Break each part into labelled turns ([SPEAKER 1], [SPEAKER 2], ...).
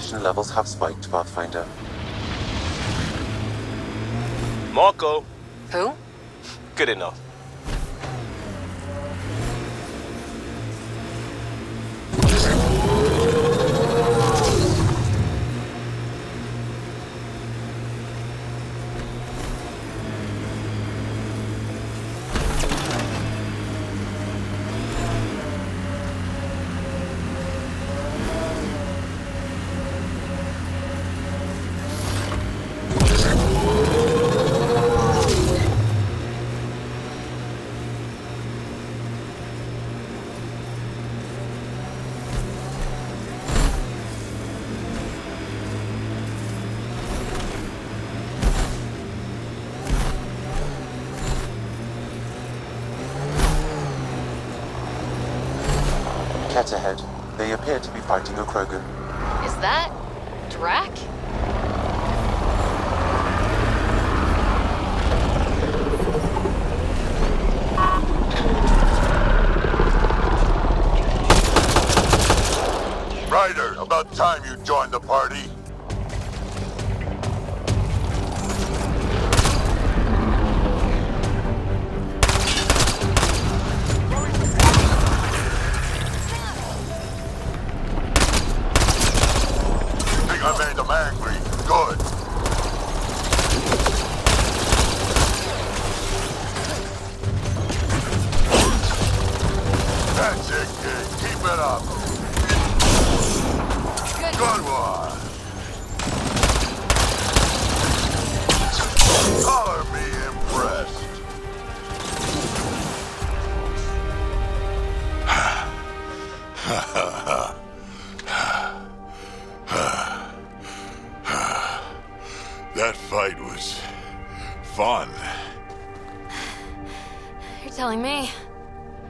[SPEAKER 1] radiation levels have spiked, Pathfinder.
[SPEAKER 2] Marco.
[SPEAKER 3] Who?
[SPEAKER 2] Good enough.
[SPEAKER 1] Ket ahead. They appear to be fighting a Krogan.
[SPEAKER 3] Is that... Drac?
[SPEAKER 4] Ryder, about time you joined the party. Think I made them angry. Good. That's it, kid. Keep it up. Good one. Color me impressed. That fight was fun.
[SPEAKER 3] You're telling me.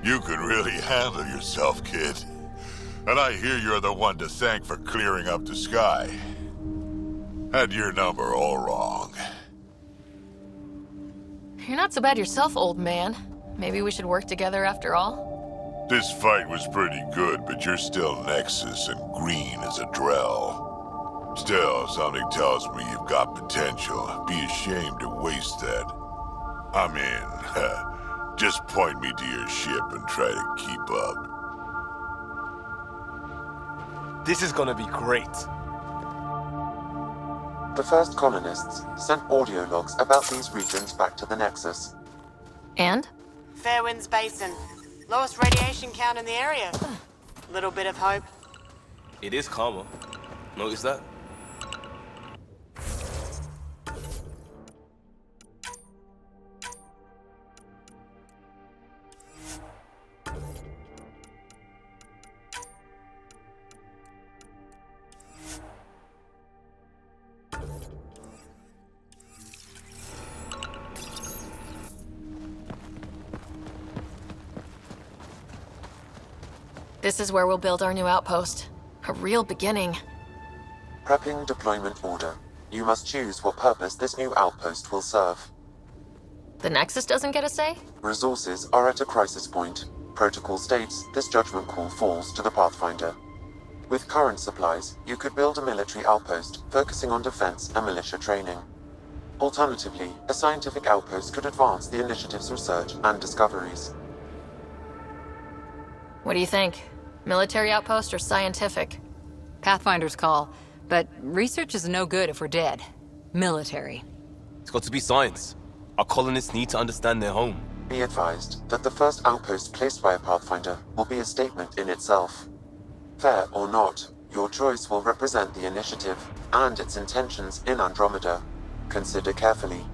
[SPEAKER 4] You could really handle yourself, kid. And I hear you're the one to thank for clearing up the sky. Had your number all wrong.
[SPEAKER 3] You're not so bad yourself, old man. Maybe we should work together after all?
[SPEAKER 4] This fight was pretty good, but you're still Nexus and green as a Drell. Still, something tells me you've got potential. Be ashamed to waste that. I'm in. Just point me to your ship and try to keep up.
[SPEAKER 2] This is gonna be great.
[SPEAKER 1] The first colonists sent audio logs about these regions back to the Nexus.
[SPEAKER 3] And?
[SPEAKER 5] Fairwinds Basin. Lowest radiation count in the area. Little bit of hope.
[SPEAKER 2] It is calmer. Notice that?
[SPEAKER 3] This is where we'll build our new outpost. A real beginning.
[SPEAKER 1] Prepping deployment order. You must choose what purpose this new outpost will serve.
[SPEAKER 3] The Nexus doesn't get a say?
[SPEAKER 1] Resources are at a crisis point. Protocol states this judgment call falls to the Pathfinder. With current supplies, you could build a military outpost focusing on defense and militia training. Alternatively, a scientific outpost could advance the initiative's research and discoveries.
[SPEAKER 3] What do you think? Military outpost or scientific?
[SPEAKER 6] Pathfinder's call, but research is no good if we're dead. Military.
[SPEAKER 2] It's got to be science. Our colonists need to understand their home.
[SPEAKER 1] Be advised that the first outpost placed by a Pathfinder will be a statement in itself. Fair or not, your choice will represent the initiative and its intentions in Andromeda. Consider carefully.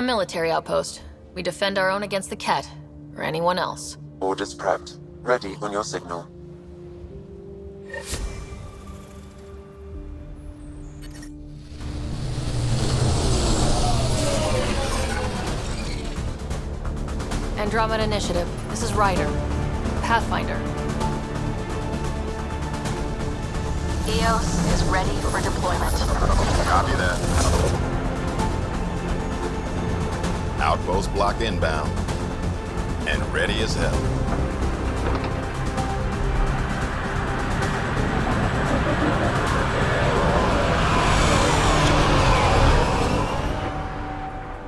[SPEAKER 3] military outpost. We defend our own against the Ket, or anyone else.
[SPEAKER 1] Orders prepped. Ready on your signal.
[SPEAKER 3] Andromeda Initiative. This is Ryder. Pathfinder. EOS is ready for deployment.
[SPEAKER 7] Copy that. Outpost block inbound. And ready as hell.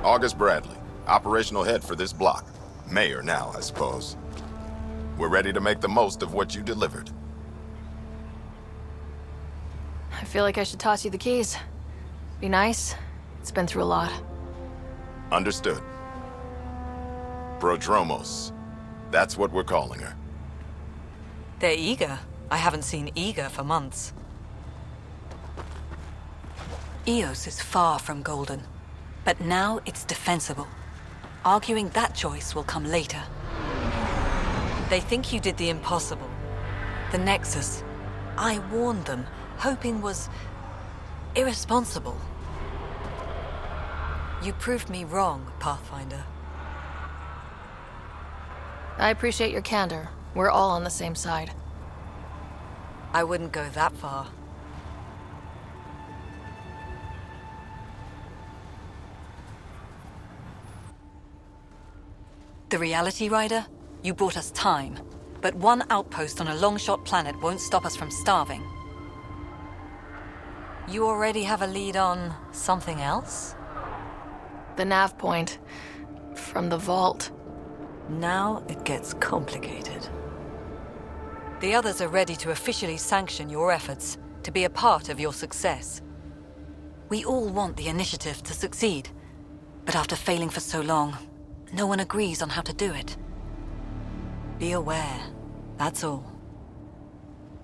[SPEAKER 7] August Bradley, operational head for this block. Mayor now, I suppose. We're ready to make the most of what you delivered.
[SPEAKER 3] I feel like I should toss you the keys. Be nice. It's been through a lot.
[SPEAKER 7] Understood. Prodromos. That's what we're calling her.
[SPEAKER 6] They're eager. I haven't seen eager for months. EOS is far from golden, but now it's defensible. Arguing that choice will come later. They think you did the impossible. The Nexus. I warned them, hoping was irresponsible. You proved me wrong, Pathfinder.
[SPEAKER 3] I appreciate your candor. We're all on the same side.
[SPEAKER 6] I wouldn't go that far. The reality, Rider? You brought us time. But one outpost on a long-shot planet won't stop us from starving. You already have a lead on something else?
[SPEAKER 3] The nav point. From the vault.
[SPEAKER 6] Now it gets complicated. The others are ready to officially sanction your efforts, to be a part of your success. We all want the initiative to succeed, but after failing for so long, no one agrees on how to do it. Be aware, that's all.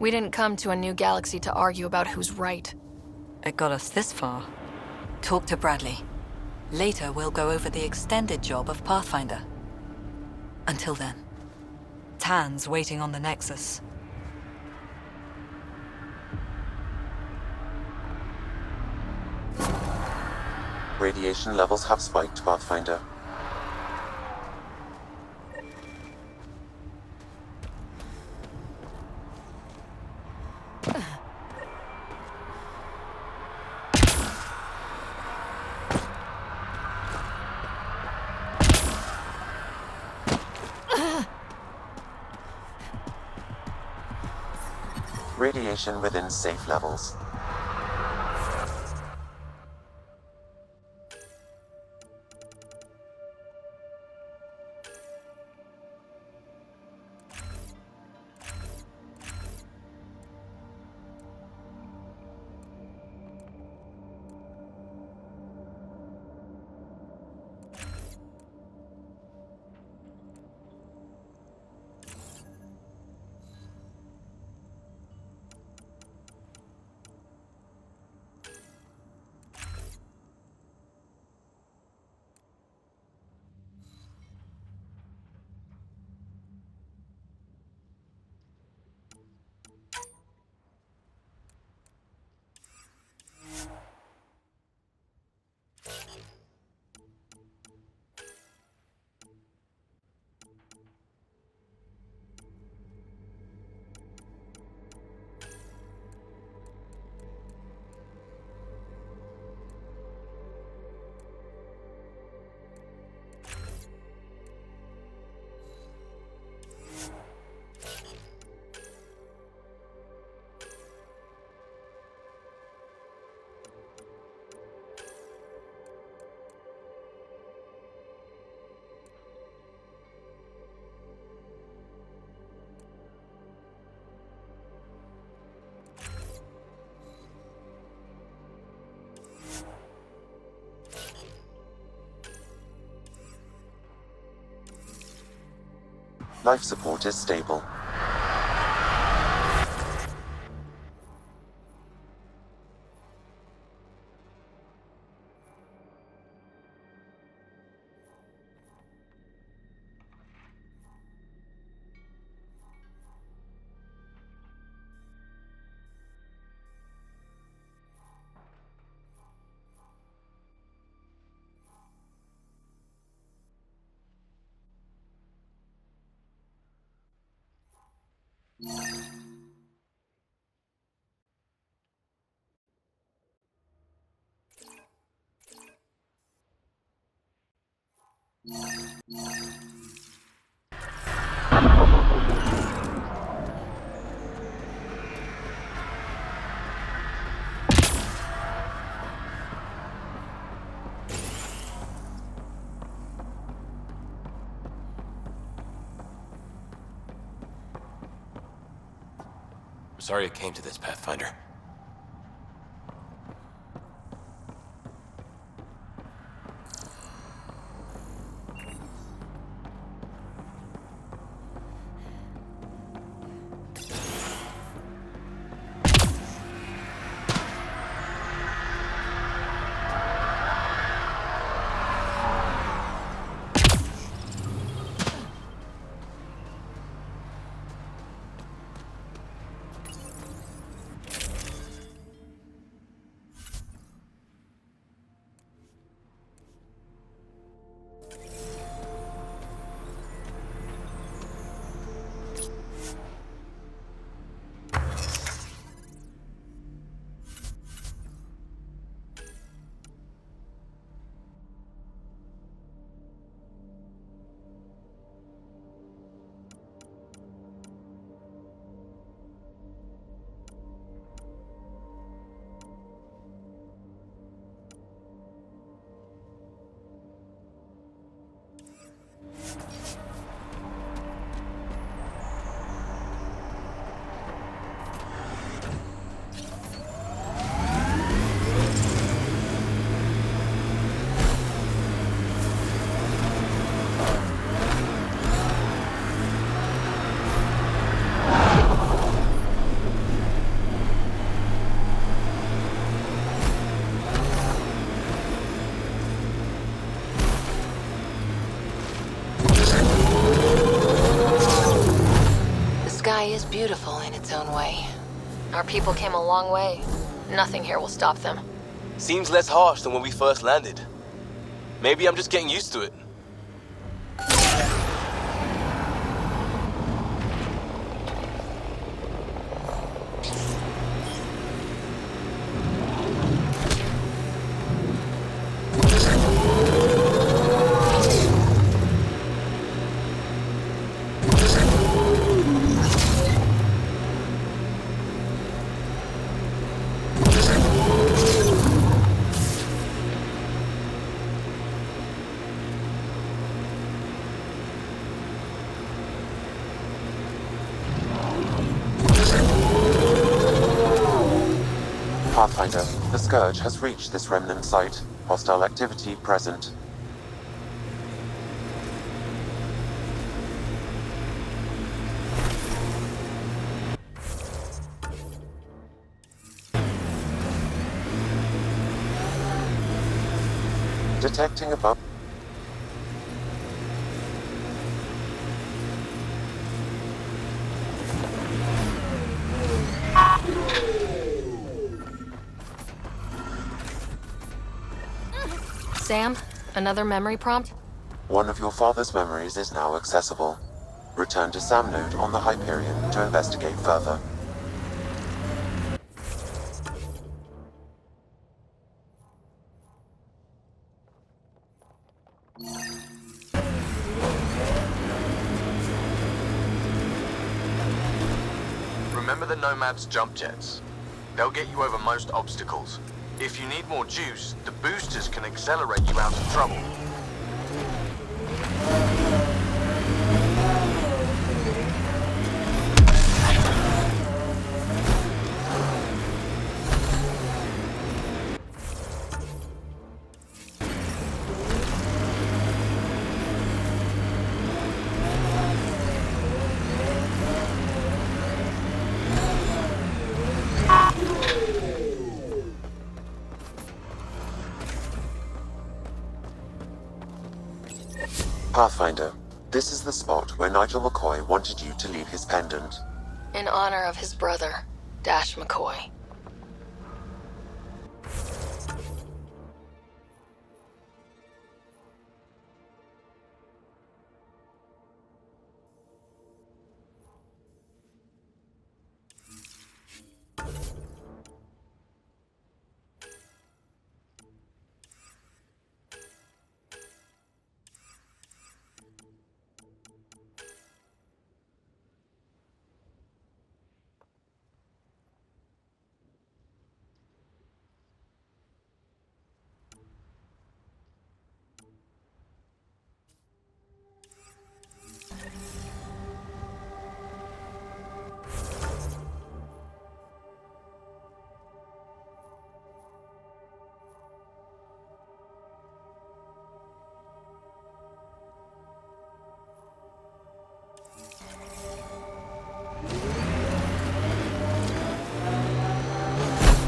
[SPEAKER 3] We didn't come to a new galaxy to argue about who's right.
[SPEAKER 6] It got us this far. Talk to Bradley. Later, we'll go over the extended job of Pathfinder. Until then, Tan's waiting on the Nexus.
[SPEAKER 1] Radiation levels have spiked, Pathfinder. Radiation within safe levels. Life support is stable.
[SPEAKER 2] I'm sorry it came to this, Pathfinder.
[SPEAKER 3] The sky is beautiful in its own way. Our people came a long way. Nothing here will stop them.
[SPEAKER 2] Seems less harsh than when we first landed. Maybe I'm just getting used to it.
[SPEAKER 1] Pathfinder, the Scourge has reached this remnant site. Hostile activity present. Detecting above.
[SPEAKER 3] Sam, another memory prompt?
[SPEAKER 1] One of your father's memories is now accessible. Return to Sam Node on the Hyperion to investigate further.
[SPEAKER 8] Remember the Nomad's jump jets? They'll get you over most obstacles. If you need more juice, the boosters can accelerate you out of trouble.
[SPEAKER 1] Pathfinder, this is the spot where Nigel McCoy wanted you to leave his pendant.
[SPEAKER 3] In honor of his brother, Dash McCoy.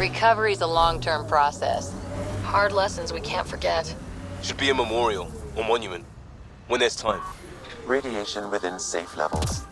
[SPEAKER 3] Recovery's a long-term process. Hard lessons we can't forget.
[SPEAKER 2] Should be a memorial or monument when there's time.
[SPEAKER 1] Radiation within safe levels.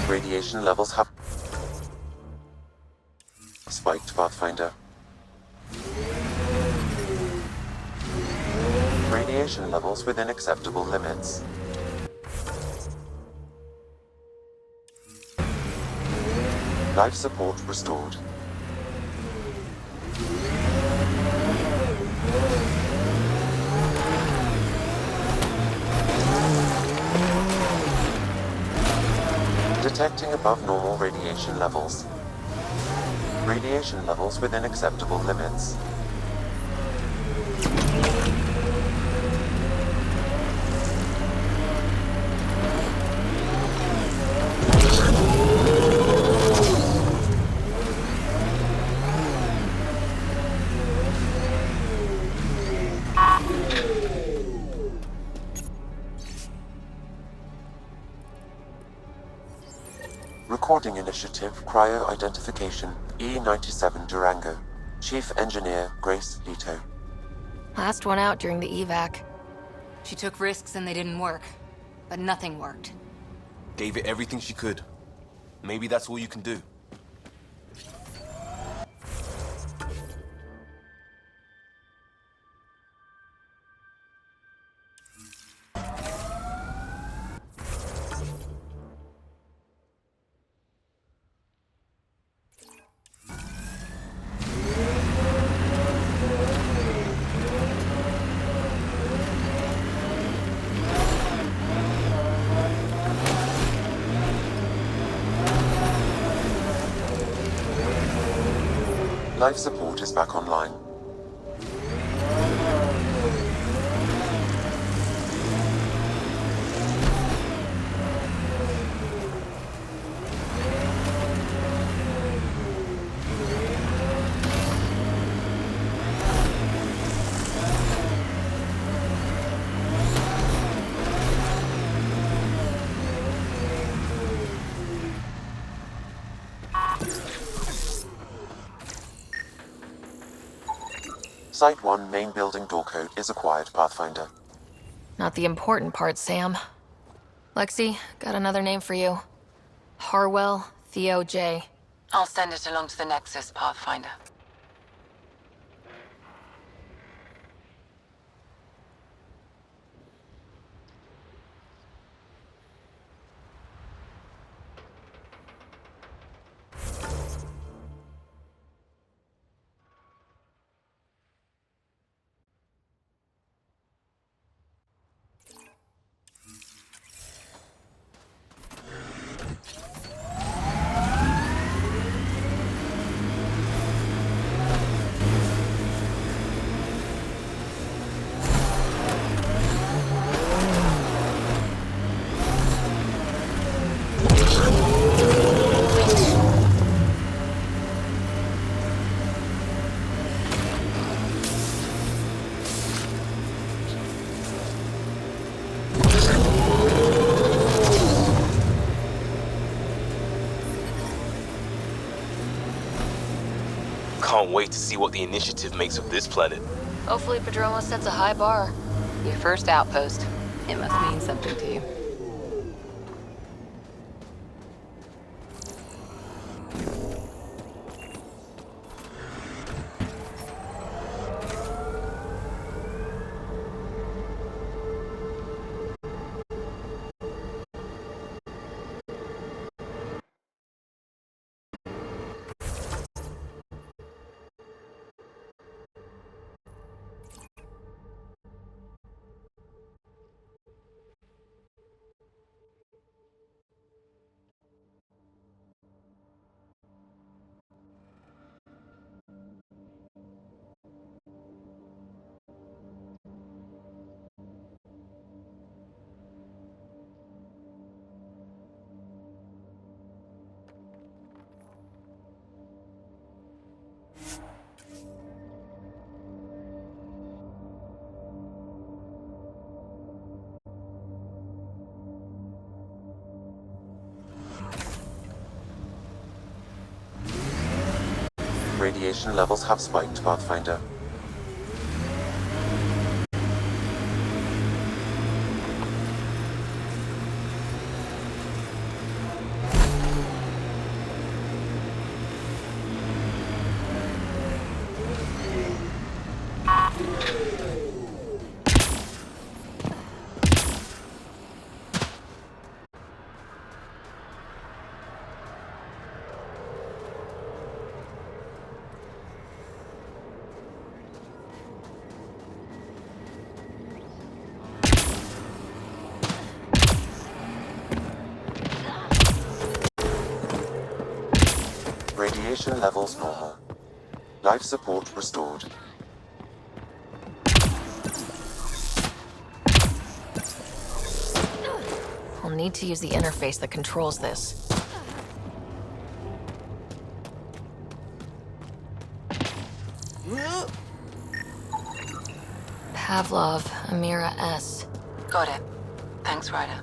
[SPEAKER 1] Radiation levels have spiked, Pathfinder. Radiation levels within acceptable limits. Life support restored. Detecting above normal radiation levels. Radiation levels within acceptable limits. Recording Initiative Cryo Identification E97 Durango. Chief Engineer Grace Leto.
[SPEAKER 3] Last one out during the evac.
[SPEAKER 6] She took risks and they didn't work. But nothing worked.
[SPEAKER 2] Gave it everything she could. Maybe that's all you can do.
[SPEAKER 1] Life support is back online. Site 1 main building door code is acquired, Pathfinder.
[SPEAKER 3] Not the important part, Sam. Lexi, got another name for you. Harwell Theo J.
[SPEAKER 9] I'll send it along to the Nexus, Pathfinder.
[SPEAKER 2] can't wait to see what the initiative makes of this planet.
[SPEAKER 3] Hopefully Padrona sets a high bar.
[SPEAKER 9] Your first outpost. It must mean something to you.
[SPEAKER 1] Radiation levels have spiked, Pathfinder. Radiation levels normal. Life support restored.
[SPEAKER 3] I'll need to use the interface that controls this. Pavlov, Amira S.
[SPEAKER 9] Got it. Thanks, Ryder.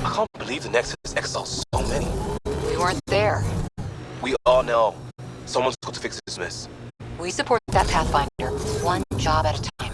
[SPEAKER 2] I can't believe the Nexus exiles so many.
[SPEAKER 3] We weren't there.
[SPEAKER 2] We all know. Someone's got to fix this mess.
[SPEAKER 3] We support that Pathfinder, one job at a time.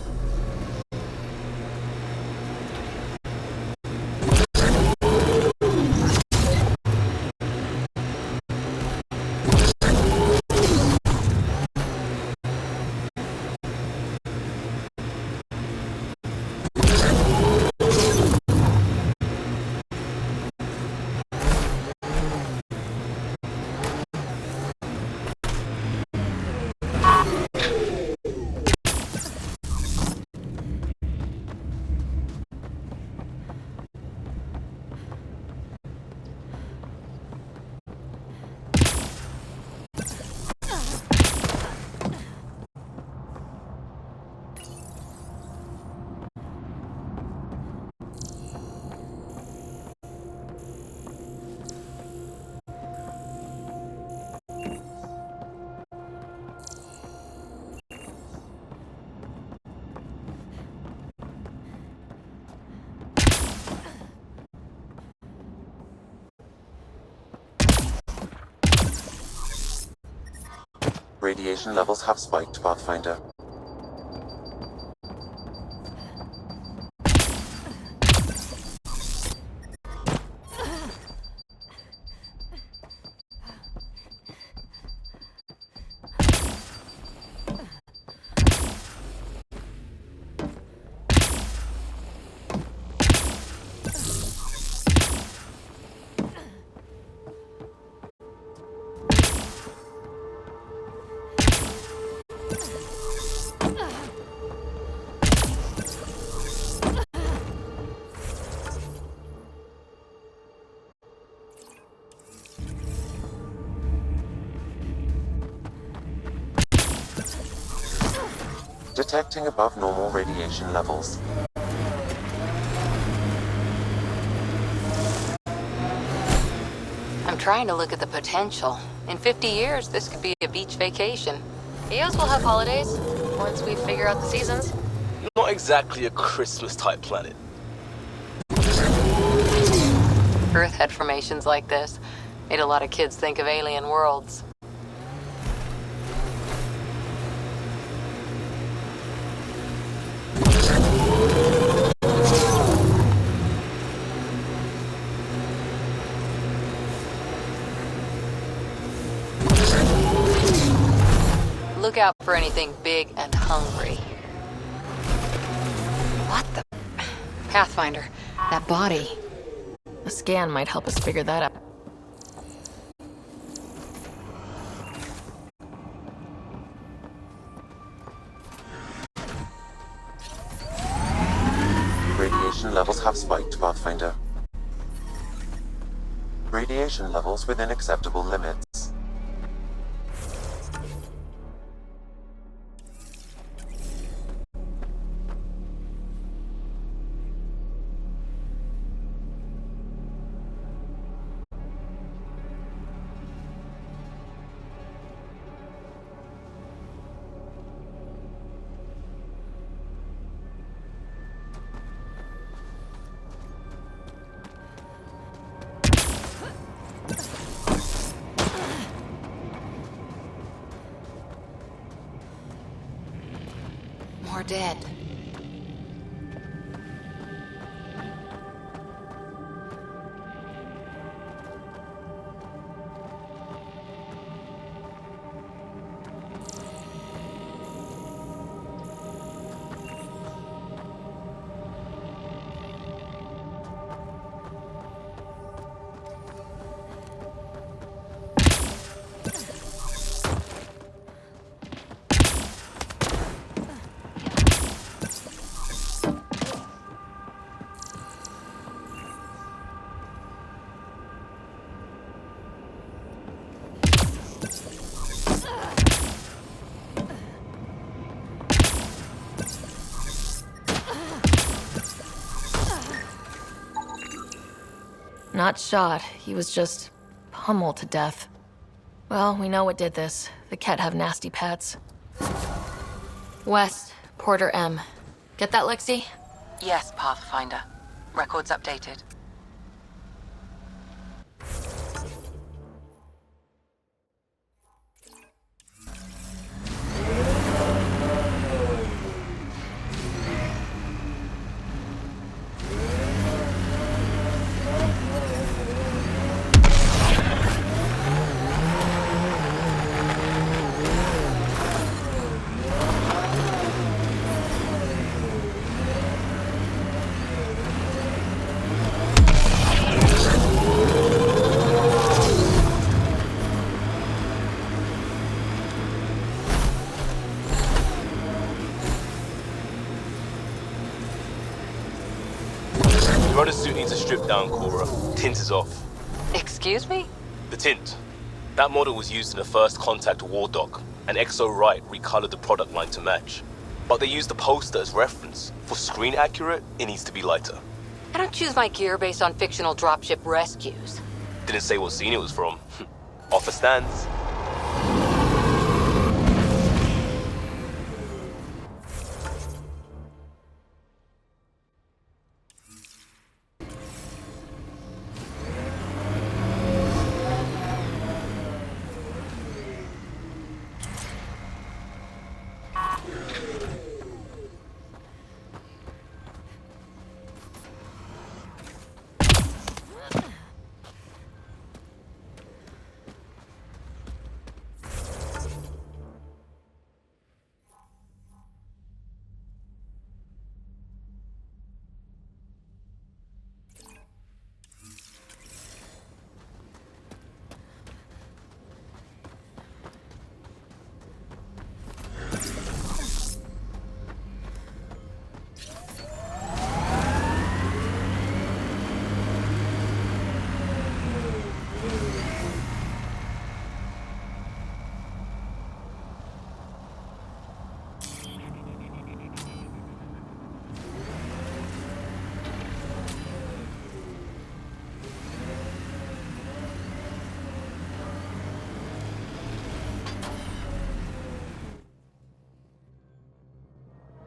[SPEAKER 1] Radiation levels have spiked, Pathfinder. Detecting above normal radiation levels.
[SPEAKER 3] I'm trying to look at the potential. In 50 years, this could be a beach vacation. Eos will have holidays, once we figure out the seasons.
[SPEAKER 2] Not exactly a Christmas-type planet.
[SPEAKER 3] Earth had formations like this. Made a lot of kids think of alien worlds. Look out for anything big and hungry. What the... Pathfinder, that body. A scan might help us figure that out.
[SPEAKER 1] Radiation levels have spiked, Pathfinder. Radiation levels within acceptable limits.
[SPEAKER 3] More dead. Not shot, he was just pummeled to death. Well, we know what did this. The Ket have nasty pets. West, Porter M. Get that, Lexi?
[SPEAKER 9] Yes, Pathfinder. Records updated.
[SPEAKER 2] The rudder suit needs a strip down, Cora. Tint is off.
[SPEAKER 3] Excuse me?
[SPEAKER 2] The tint. That model was used in the first contact war doc, and Exo Wright recolored the product line to match. But they used the poster as reference. For screen accurate, it needs to be lighter.
[SPEAKER 3] I don't choose my gear based on fictional dropship rescues.
[SPEAKER 2] Didn't say what scene it was from. Offer stands.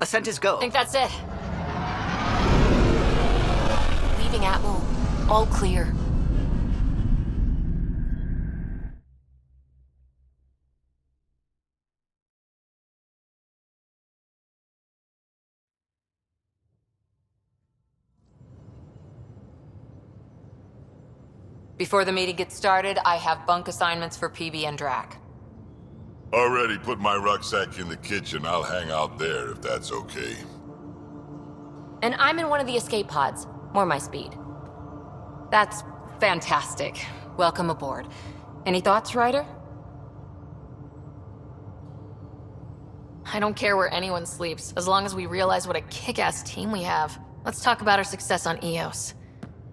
[SPEAKER 10] Ascent is go.
[SPEAKER 3] I think that's it. Leaving Atmo. All clear.
[SPEAKER 9] Before the meeting gets started, I have bunk assignments for PB and Drac.
[SPEAKER 4] Already put my rucksack in the kitchen. I'll hang out there if that's okay.
[SPEAKER 3] And I'm in one of the escape pods. More my speed.
[SPEAKER 9] That's fantastic. Welcome aboard. Any thoughts, Ryder?
[SPEAKER 3] I don't care where anyone sleeps, as long as we realize what a kick-ass team we have. Let's talk about our success on Eos.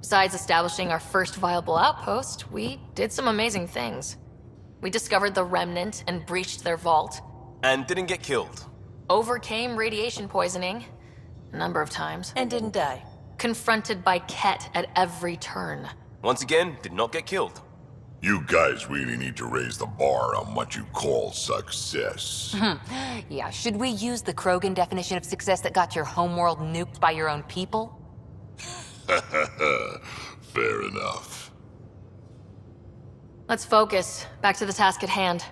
[SPEAKER 3] Besides establishing our first viable outpost, we did some amazing things. We discovered the Remnant and breached their vault.
[SPEAKER 2] And didn't get killed.
[SPEAKER 3] Overcame radiation poisoning. A number of times.
[SPEAKER 11] And didn't die.
[SPEAKER 3] Confronted by Ket at every turn.
[SPEAKER 2] Once again, did not get killed.
[SPEAKER 4] You guys really need to raise the bar on what you call success.
[SPEAKER 9] Yeah, should we use the Krogan definition of success that got your homeworld nuked by your own people?
[SPEAKER 4] Fair enough.
[SPEAKER 3] Let's focus. Back to the task at hand.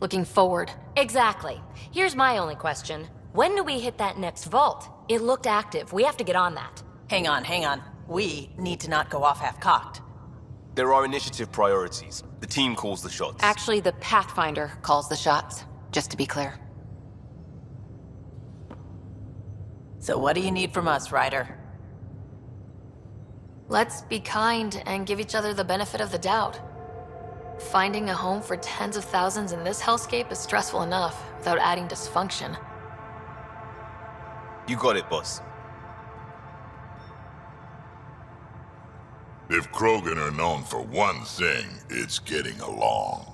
[SPEAKER 3] Looking forward.
[SPEAKER 12] Exactly. Here's my only question. When do we hit that next vault? It looked active. We have to get on that.
[SPEAKER 11] Hang on. We need to not go off half-cocked.
[SPEAKER 2] There are initiative priorities. The team calls the shots.
[SPEAKER 9] Actually, the Pathfinder calls the shots, just to be clear.
[SPEAKER 11] So what do you need from us, Ryder?
[SPEAKER 3] Let's be kind and give each other the benefit of the doubt. Finding a home for tens of thousands in this hellscape is stressful enough, without adding dysfunction.
[SPEAKER 2] You got it, boss.
[SPEAKER 4] If Krogan are known for one thing, it's getting along.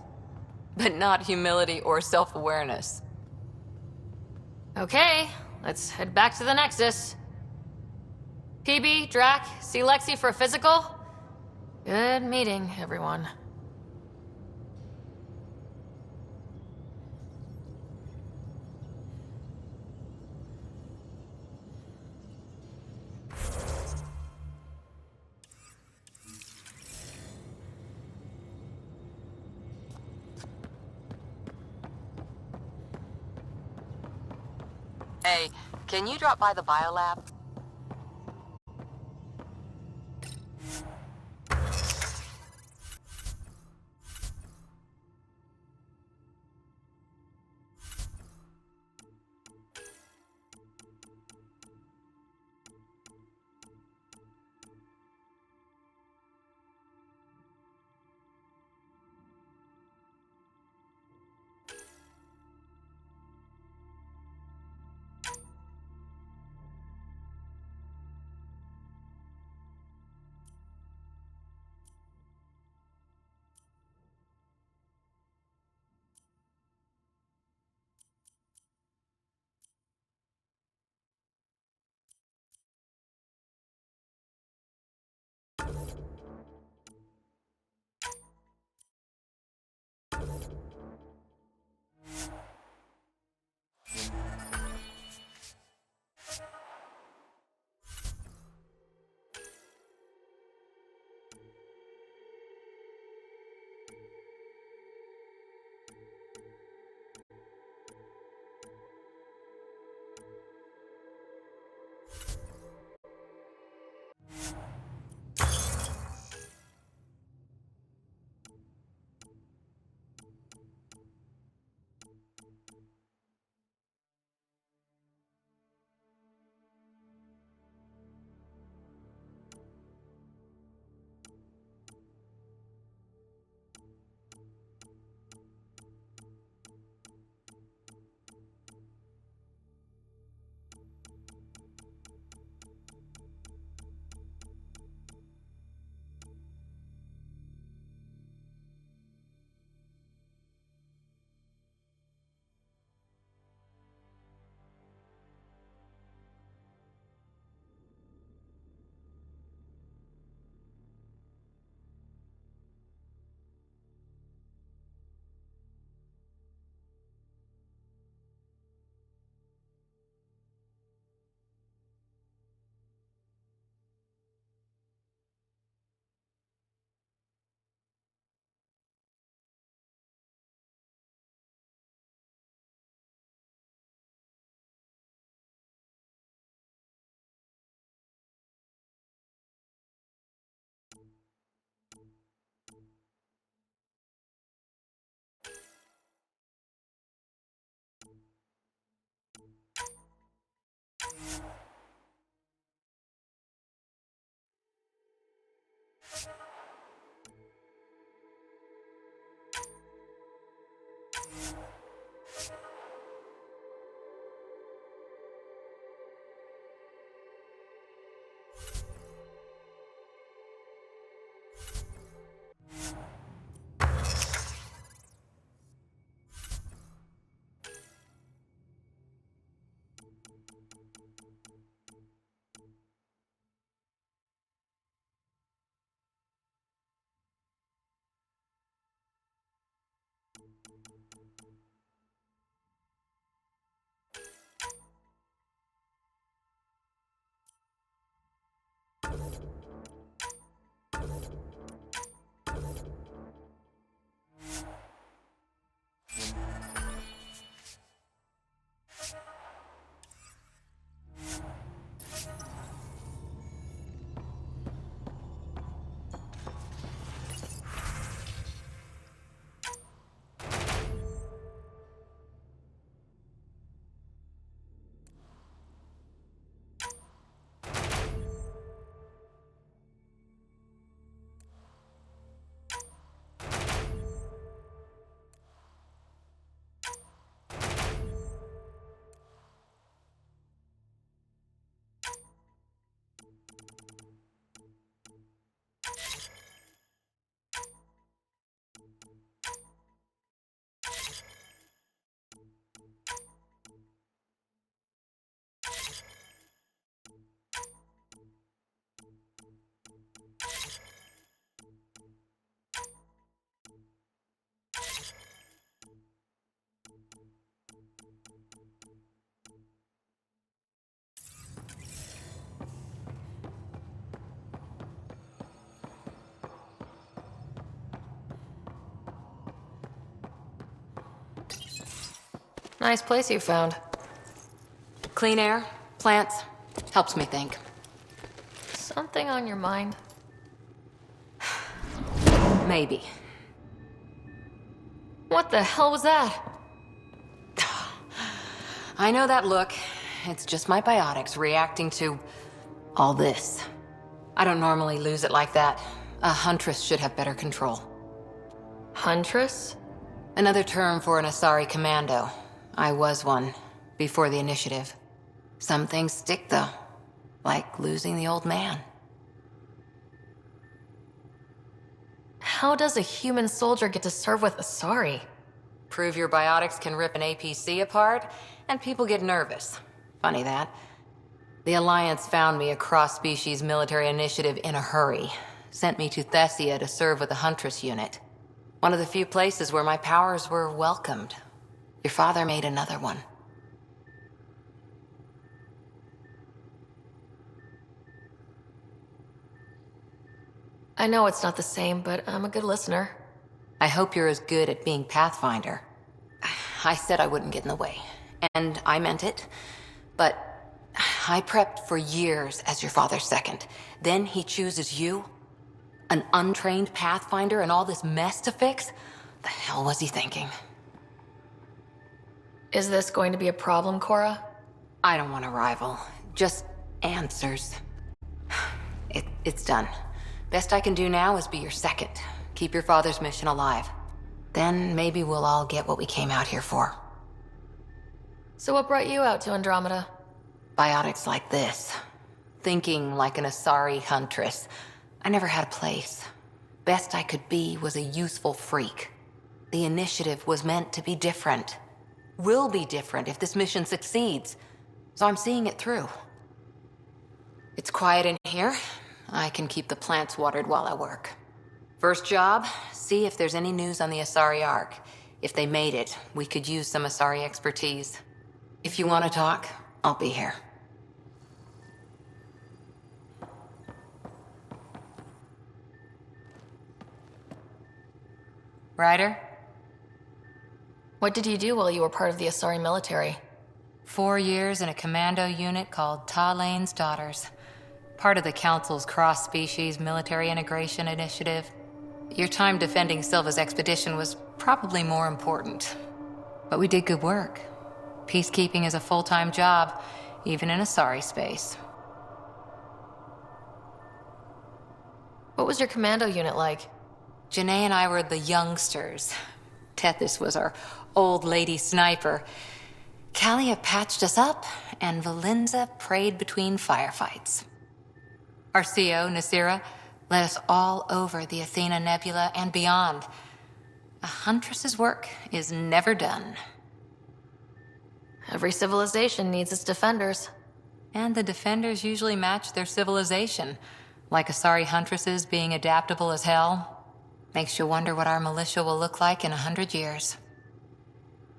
[SPEAKER 9] But not humility or self-awareness.
[SPEAKER 3] Okay, let's head back to the Nexus. PB, Drac, see Lexi for a physical? Good meeting, everyone.
[SPEAKER 9] Hey, can you drop by the biolab?
[SPEAKER 3] Nice place you found.
[SPEAKER 9] Clean air, plants, helps me think.
[SPEAKER 3] Something on your mind?
[SPEAKER 9] Maybe.
[SPEAKER 3] What the hell was that?
[SPEAKER 9] I know that look. It's just my biotics reacting to all this. I don't normally lose it like that. A huntress should have better control.
[SPEAKER 3] Huntress?
[SPEAKER 9] Another term for an Asari commando. I was one, before the initiative. Some things stick, though. Like losing the old man.
[SPEAKER 3] How does a human soldier get to serve with Asari?
[SPEAKER 9] Prove your biotics can rip an APC apart, and people get nervous. Funny that. The Alliance found me a cross-species military initiative in a hurry. Sent me to Thessia to serve with a Huntress unit. One of the few places where my powers were welcomed. Your father made another one.
[SPEAKER 3] I know it's not the same, but I'm a good listener.
[SPEAKER 9] I hope you're as good at being Pathfinder. I said I wouldn't get in the way, and I meant it. But I prepped for years as your father's second. Then he chooses you? An untrained Pathfinder and all this mess to fix? The hell was he thinking?
[SPEAKER 3] Is this going to be a problem, Cora?
[SPEAKER 9] I don't want a rival. Just answers. It's done. Best I can do now is be your second. Keep your father's mission alive. Then maybe we'll all get what we came out here for.
[SPEAKER 3] So what brought you out to Andromeda?
[SPEAKER 9] Biotics like this. Thinking like an Asari huntress. I never had a place. Best I could be was a useful freak. The initiative was meant to be different. Will be different if this mission succeeds. So I'm seeing it through. It's quiet in here. I can keep the plants watered while I work. First job, see if there's any news on the Asari Ark. If they made it, we could use some Asari expertise. If you want to talk, I'll be here. Ryder?
[SPEAKER 3] What did you do while you were part of the Asari military?
[SPEAKER 9] 4 years in a commando unit called Talane's Daughters. Part of the Council's cross-species military integration initiative. Your time defending Silva's expedition was probably more important. But we did good work. Peacekeeping is a full-time job, even in Asari space.
[SPEAKER 3] What was your commando unit like?
[SPEAKER 9] Janae and I were the youngsters. Tethys was our old lady sniper. Kalia patched us up, and Valenza prayed between firefights. Our CO, Nasira, led us all over the Athena Nebula and beyond. A huntress's work is never done.
[SPEAKER 3] Every civilization needs its defenders.
[SPEAKER 9] And the defenders usually match their civilization, like Asari huntresses being adaptable as hell. Makes you wonder what our militia will look like in 100 years.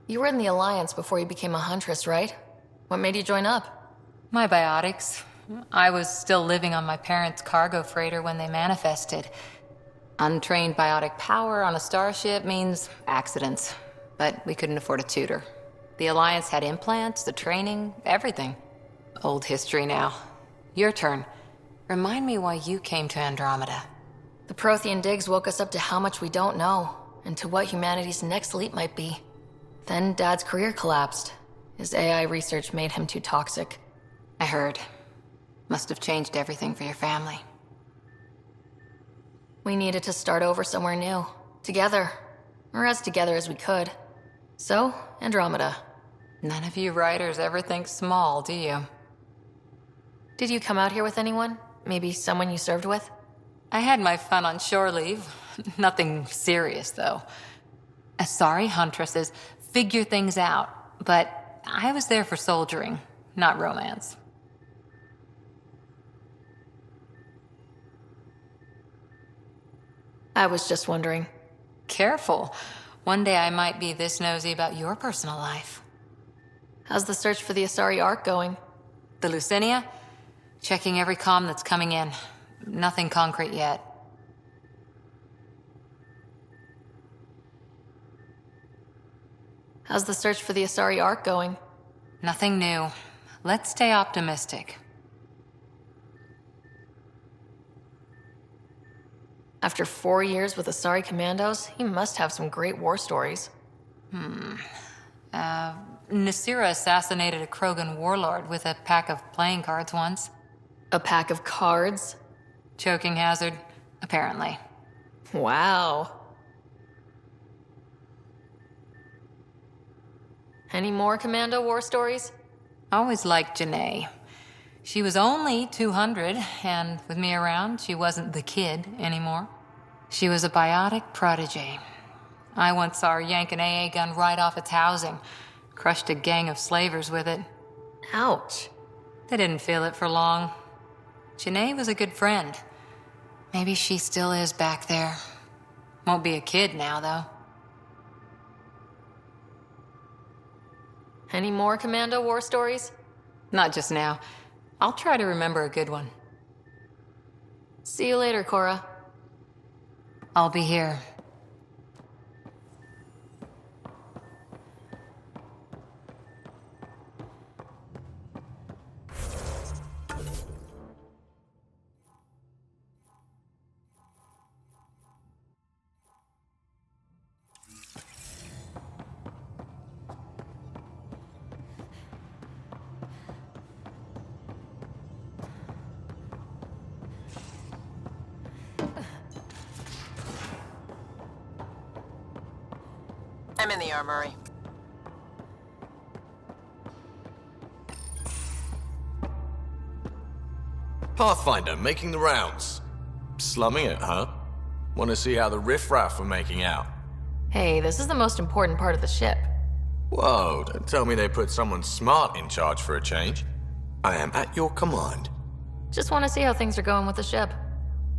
[SPEAKER 3] You were in the Alliance before you became a huntress, right? What made you join up?
[SPEAKER 9] My biotics. I was still living on my parents' cargo freighter when they manifested. Untrained biotic power on a starship means accidents, but we couldn't afford a tutor. The Alliance had implants, the training, everything. Old history now. Your turn. Remind me why you came to Andromeda.
[SPEAKER 3] The Prothean digs woke us up to how much we don't know, and to what humanity's next leap might be. Then Dad's career collapsed. His AI research made him too toxic.
[SPEAKER 9] I heard. Must have changed everything for your family.
[SPEAKER 3] We needed to start over somewhere new. Together. Or as together as we could. So, Andromeda.
[SPEAKER 9] None of you writers ever think small, do you?
[SPEAKER 3] Did you come out here with anyone? Maybe someone you served with?
[SPEAKER 9] I had my fun on shore leave. Nothing serious, though. Asari huntresses figure things out, but I was there for soldiering, not romance.
[SPEAKER 3] I was just wondering.
[SPEAKER 9] Careful. One day I might be this nosy about your personal life.
[SPEAKER 3] How's the search for the Asari Ark going?
[SPEAKER 9] The Lucinia? Checking every comm that's coming in. Nothing concrete yet.
[SPEAKER 3] How's the search for the Asari Ark going?
[SPEAKER 9] Nothing new. Let's stay optimistic.
[SPEAKER 3] After 4 years with Asari Commandos, he must have some great war stories.
[SPEAKER 9] Nasira assassinated a Krogan warlord with a pack of playing cards once.
[SPEAKER 3] A pack of cards?
[SPEAKER 9] Choking hazard, apparently.
[SPEAKER 3] Wow. Any more Commando war stories?
[SPEAKER 9] Always liked Janae. She was only 200, and with me around, she wasn't the kid anymore. She was a biotic prodigy. I once saw her yank an AA gun right off its housing, crushed a gang of slavers with it.
[SPEAKER 3] Ouch.
[SPEAKER 9] They didn't feel it for long. Janae was a good friend. Maybe she still is back there. Won't be a kid now, though.
[SPEAKER 3] Any more Commando war stories?
[SPEAKER 9] Not just now. I'll try to remember a good one.
[SPEAKER 3] See you later, Cora.
[SPEAKER 9] I'll be here.
[SPEAKER 11] I'm in the armory.
[SPEAKER 10] Pathfinder, making the rounds. Slumming it, huh? Want to see how the riffraff are making out?
[SPEAKER 3] Hey, this is the most important part of the ship.
[SPEAKER 10] Whoa, don't tell me they put someone smart in charge for a change. I am at your command.
[SPEAKER 3] Just want to see how things are going with the ship.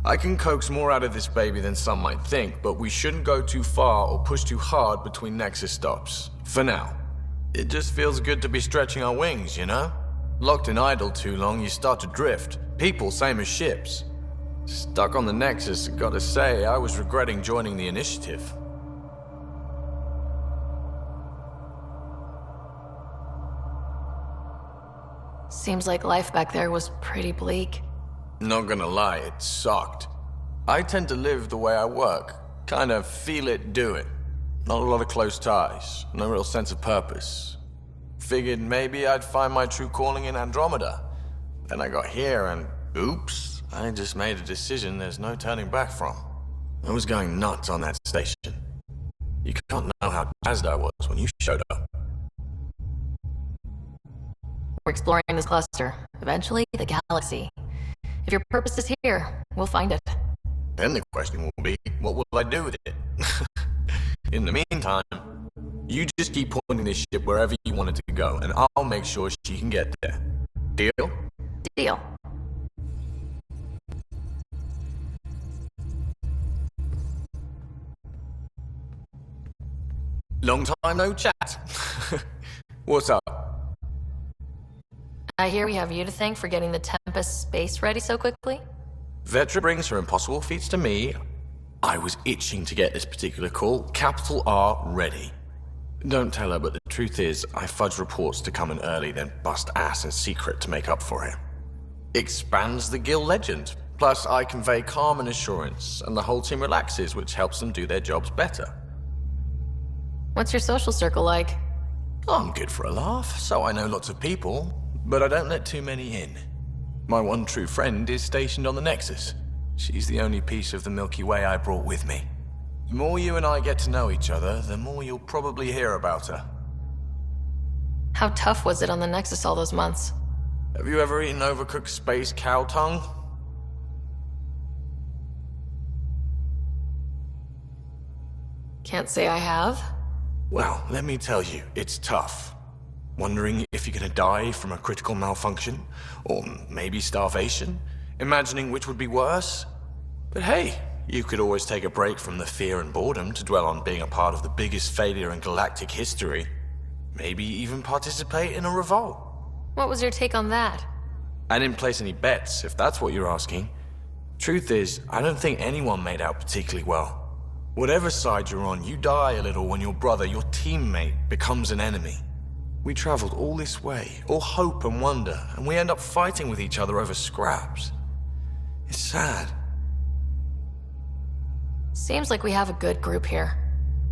[SPEAKER 10] I can coax more out of this baby than some might think, but we shouldn't go too far or push too hard between Nexus stops. For now. It just feels good to be stretching our wings, you know? Locked in idle too long, you start to drift. People, same as ships. Stuck on the Nexus, gotta say, I was regretting joining the Initiative.
[SPEAKER 3] Seems like life back there was pretty bleak.
[SPEAKER 10] Not gonna lie, it sucked. I tend to live the way I work. Kind of feel it, do it. Not a lot of close ties, no real sense of purpose. Figured maybe I'd find my true calling in Andromeda. Then I got here and, oops, I just made a decision there's no turning back from. I was going nuts on that station. You can't know how jazzed I was when you showed up.
[SPEAKER 3] We're exploring this cluster, eventually the galaxy. If your purpose is here, we'll find it.
[SPEAKER 10] Then the question will be, what will I do with it? In the meantime, you just keep pointing this ship wherever you want it to go, and I'll make sure she can get there. Deal?
[SPEAKER 3] Deal.
[SPEAKER 10] Long time no chat. What's up?
[SPEAKER 3] I hear we have you to thank for getting the Tempest space ready so quickly?
[SPEAKER 10] Vetra brings her impossible feats to me. I was itching to get this particular call. Capital R ready. Don't tell her, but the truth is, I fudge reports to come in early, then bust ass in secret to make up for it. Expands the guild legend. Plus, I convey calm and assurance, and the whole team relaxes, which helps them do their jobs better.
[SPEAKER 3] What's your social circle like?
[SPEAKER 10] I'm good for a laugh, so I know lots of people, but I don't let too many in. My one true friend is stationed on the Nexus. She's the only piece of the Milky Way I brought with me. The more you and I get to know each other, the more you'll probably hear about her.
[SPEAKER 3] How tough was it on the Nexus all those months?
[SPEAKER 10] Have you ever eaten overcooked space cow tongue?
[SPEAKER 3] Can't say I have.
[SPEAKER 10] Well, let me tell you, it's tough. Wondering if you're gonna die from a critical malfunction, or maybe starvation, imagining which would be worse. But hey, you could always take a break from the fear and boredom to dwell on being a part of the biggest failure in galactic history. Maybe even participate in a revolt.
[SPEAKER 3] What was your take on that?
[SPEAKER 10] I didn't place any bets, if that's what you're asking. Truth is, I don't think anyone made out particularly well. Whatever side you're on, you die a little when your brother, your teammate, becomes an enemy. We traveled all this way, all hope and wonder, and we end up fighting with each other over scraps. It's sad.
[SPEAKER 3] Seems like we have a good group here.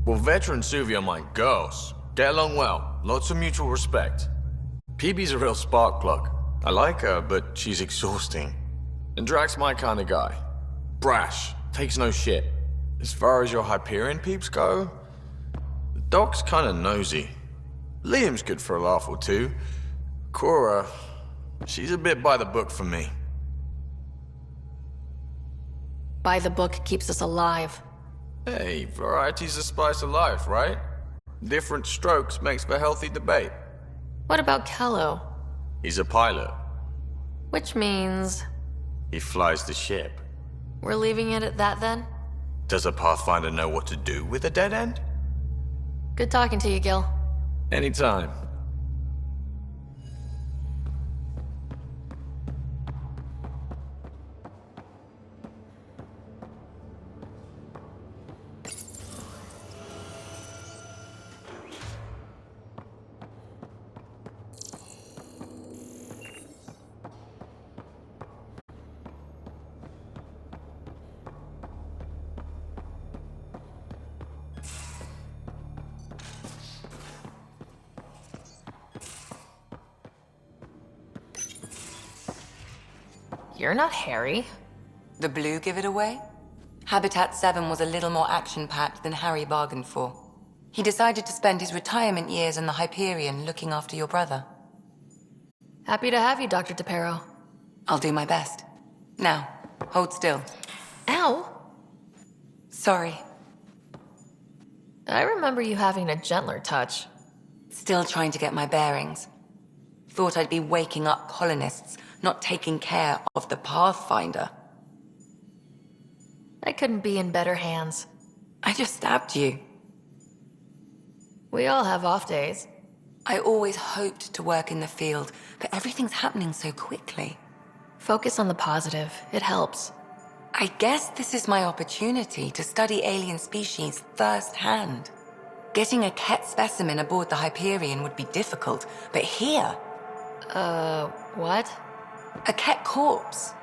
[SPEAKER 10] Well, Vetra and Suvi are my girls. Get along well, lots of mutual respect. PB's a real spark plug. I like her, but she's exhausting. And Drax's my kind of guy. Brash, takes no shit. As far as your Hyperion peeps go, the Doc's kinda nosy. Liam's good for a laugh or two. Cora, she's a bit by the book for me.
[SPEAKER 3] By the book keeps us alive.
[SPEAKER 10] Hey, variety's the spice of life, right? Different strokes makes for healthy debate.
[SPEAKER 3] What about Kello?
[SPEAKER 10] He's a pilot.
[SPEAKER 3] Which means...
[SPEAKER 10] He flies the ship.
[SPEAKER 3] we're leaving it at that then?
[SPEAKER 10] Does a Pathfinder know what to do with a dead end?
[SPEAKER 3] Good talking to you, Gil.
[SPEAKER 10] Anytime.
[SPEAKER 3] You're not Harry.
[SPEAKER 6] The blue give it away? Habitat 7 was a little more action-packed than Harry bargained for. He decided to spend his retirement years in the Hyperion looking after your brother.
[SPEAKER 3] Happy to have you, Dr. DePero.
[SPEAKER 6] I'll do my best. Now, hold still.
[SPEAKER 3] Ow!
[SPEAKER 6] Sorry.
[SPEAKER 3] I remember you having a gentler touch.
[SPEAKER 6] Still trying to get my bearings. Thought I'd be waking up colonists, not taking care of the Pathfinder.
[SPEAKER 3] I couldn't be in better hands.
[SPEAKER 6] I just stabbed you.
[SPEAKER 3] We all have off days.
[SPEAKER 6] I always hoped to work in the field, but everything's happening so quickly.
[SPEAKER 3] Focus on the positive. It helps.
[SPEAKER 6] I guess this is my opportunity to study alien species firsthand. Getting a Ket specimen aboard the Hyperion would be difficult, but here...
[SPEAKER 3] What?
[SPEAKER 6] A Ket corpse.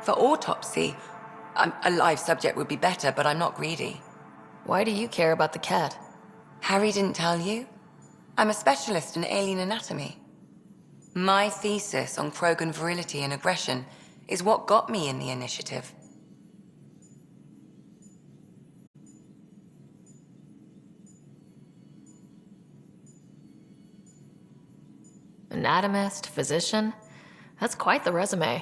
[SPEAKER 6] For autopsy, a live subject would be better, but I'm not greedy.
[SPEAKER 3] Why do you care about the cat?
[SPEAKER 6] Harry didn't tell you? I'm a specialist in alien anatomy. My thesis on Krogan virility and aggression is what got me in the initiative.
[SPEAKER 3] Anatomist, physician? That's quite the resume.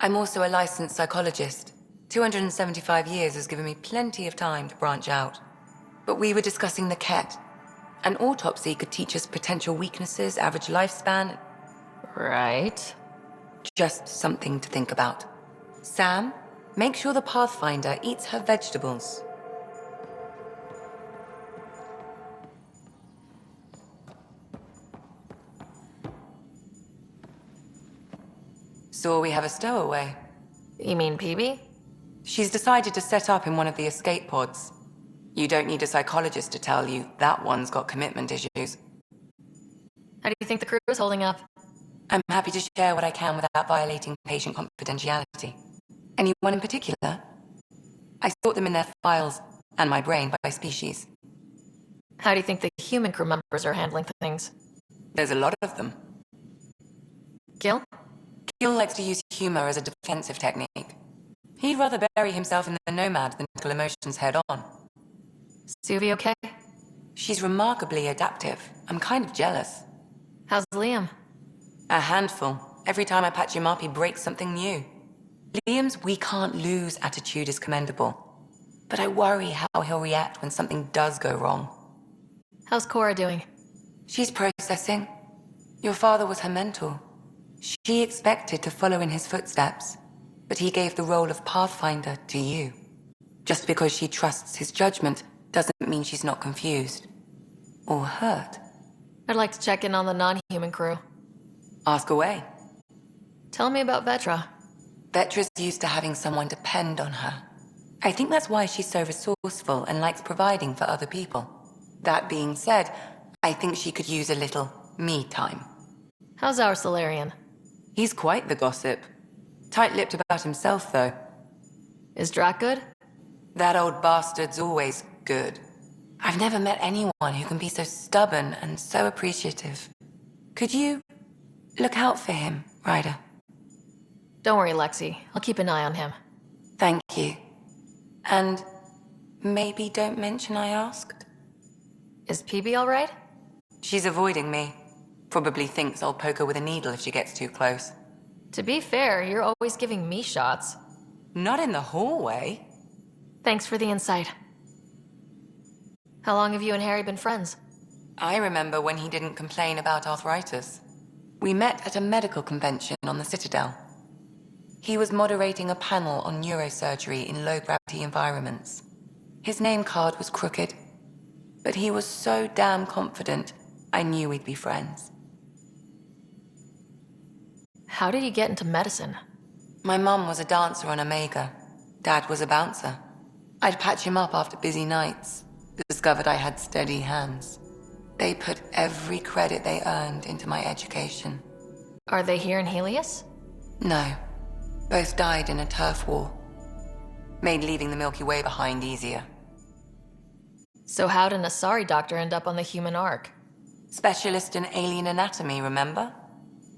[SPEAKER 6] I'm also a licensed psychologist. 275 years has given me plenty of time to branch out. But we were discussing the Ket. An autopsy could teach us potential weaknesses, average lifespan.
[SPEAKER 3] Right.
[SPEAKER 6] Just something to think about. Sam, make sure the Pathfinder eats her vegetables. So we have a stowaway.
[SPEAKER 3] You mean PB?
[SPEAKER 6] She's decided to set up in one of the escape pods. You don't need a psychologist to tell you that one's got commitment issues.
[SPEAKER 3] How do you think the crew is holding up?
[SPEAKER 6] I'm happy to share what I can without violating patient confidentiality. Anyone in particular? I sort them in their files and my brain by species.
[SPEAKER 3] How do you think the human crew members are handling things?
[SPEAKER 6] There's a lot of them.
[SPEAKER 3] Gil?
[SPEAKER 6] Gil likes to use humor as a defensive technique. He'd rather bury himself in the Nomad than tackle emotions head on.
[SPEAKER 3] Suvi okay?
[SPEAKER 6] She's remarkably adaptive. I'm kind of jealous.
[SPEAKER 3] How's Liam?
[SPEAKER 6] A handful. Every time I patch him up, he breaks something new. Liam's we can't lose attitude is commendable. But I worry how he'll react when something does go wrong.
[SPEAKER 3] How's Cora doing?
[SPEAKER 6] She's processing. Your father was her mentor. She expected to follow in his footsteps, but he gave the role of Pathfinder to you. Just because she trusts his judgment doesn't mean she's not confused. Or hurt.
[SPEAKER 3] I'd like to check in on the non-human crew.
[SPEAKER 6] Ask away.
[SPEAKER 3] Tell me about Vetra.
[SPEAKER 6] Vetra's used to having someone depend on her.
[SPEAKER 9] I think that's why she's so resourceful and likes providing for other people. That being said, I think she could use a little me time.
[SPEAKER 3] How's our Solarian?
[SPEAKER 9] He's quite the gossip. Tight-lipped about himself, though.
[SPEAKER 3] Is Drac good?
[SPEAKER 9] That old bastard's always good. I've never met anyone who can be so stubborn and so appreciative. Could you look out for him, Ryder?
[SPEAKER 3] Don't worry, Lexi. I'll keep an eye on him.
[SPEAKER 9] Thank you. And maybe don't mention I asked?
[SPEAKER 3] Is PB all right?
[SPEAKER 9] She's avoiding me. Probably thinks I'll poke her with a needle if she gets too close.
[SPEAKER 3] To be fair, you're always giving me shots.
[SPEAKER 9] Not in the hallway.
[SPEAKER 3] Thanks for the insight. How long have you and Harry been friends?
[SPEAKER 9] I remember when he didn't complain about arthritis. We met at a medical convention on the Citadel. He was moderating a panel on neurosurgery in low-gravity environments. His name card was crooked, but he was so damn confident, I knew we'd be friends.
[SPEAKER 3] How did you get into medicine?
[SPEAKER 9] My mum was a dancer on Omega. Dad was a bouncer. I'd patch him up after busy nights. Discovered I had steady hands. They put every credit they earned into my education.
[SPEAKER 3] Are they here in Helios?
[SPEAKER 9] No. Both died in a turf war. Made leaving the Milky Way behind easier.
[SPEAKER 3] So how did an Asari doctor end up on the human Ark?
[SPEAKER 9] Specialist in alien anatomy, remember?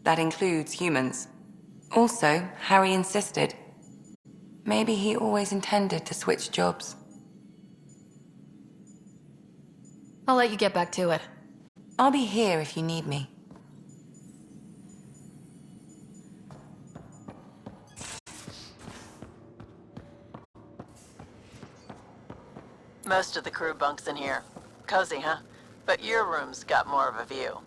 [SPEAKER 9] That includes humans. Also, Harry insisted. Maybe he always intended to switch jobs.
[SPEAKER 3] I'll let you get back to it.
[SPEAKER 9] I'll be here if you need me.
[SPEAKER 11] Most of the crew bunks in here. Cozy, huh? But your room's got more of a view.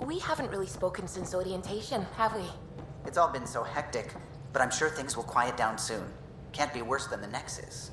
[SPEAKER 12] We haven't really spoken since orientation, have we?
[SPEAKER 13] It's all been so hectic, but I'm sure things will quiet down soon. Can't be worse than the Nexus.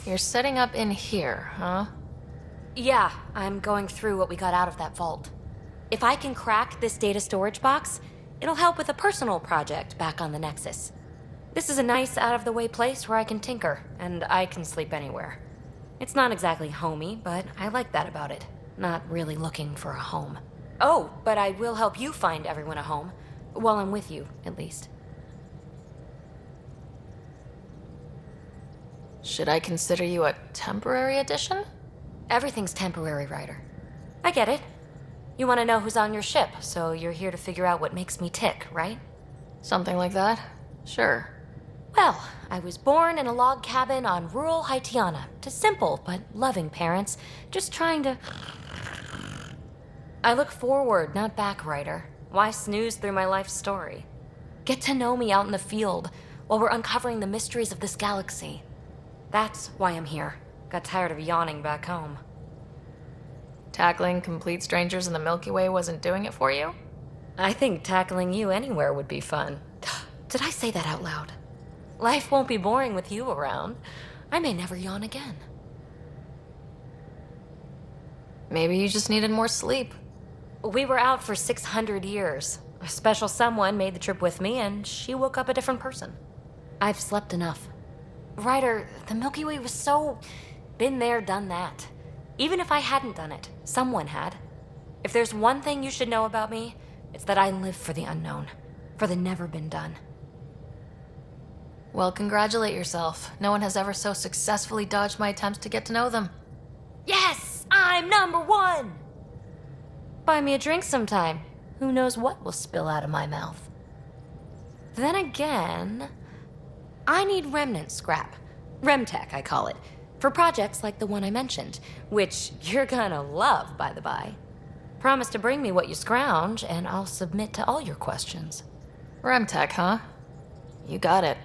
[SPEAKER 3] You're setting up in here, huh?
[SPEAKER 12] Yeah, I'm going through what we got out of that vault. If I can crack this data storage box, it'll help with a personal project back on the Nexus. This is a nice, out-of-the-way place where I can tinker, and I can sleep anywhere. It's not exactly homey, but I like that about it. Not really looking for a home. Oh, but I will help you find everyone a home. While I'm with you, at least.
[SPEAKER 3] Should I consider you a temporary addition?
[SPEAKER 12] Everything's temporary, Ryder. I get it. You want to know who's on your ship, so you're here to figure out what makes me tick, right?
[SPEAKER 3] Something like that? Sure.
[SPEAKER 12] Well, I was born in a log cabin on rural Haitiana to simple but loving parents, just trying to... I look forward, not back, Ryder. Why snooze through my life story? Get to know me out in the field while we're uncovering the mysteries of this galaxy. That's why I'm here. Got tired of yawning back home.
[SPEAKER 3] Tackling complete strangers in the Milky Way wasn't doing it for you?
[SPEAKER 12] I think tackling you anywhere would be fun. Did I say that out loud? Life won't be boring with you around. I may never yawn again.
[SPEAKER 3] Maybe you just needed more sleep.
[SPEAKER 12] We were out for 600 years. A special someone made the trip with me, and she woke up a different person. I've slept enough. Ryder, the Milky Way was so... been there, done that. Even if I hadn't done it, someone had. If there's one thing you should know about me, it's that I live for the unknown, for the never been done.
[SPEAKER 3] Well, congratulate yourself. No one has ever so successfully dodged my attempts to get to know them.
[SPEAKER 12] Yes! I'm #1! Buy me a drink sometime. Who knows what will spill out of my mouth. Then again, I need remnant scrap. Remtech, I call it. For projects like the one I mentioned, which you're gonna love, by the by. Promise to bring me what you scrounge, and I'll submit to all your questions.
[SPEAKER 3] Remtech, huh? You got it.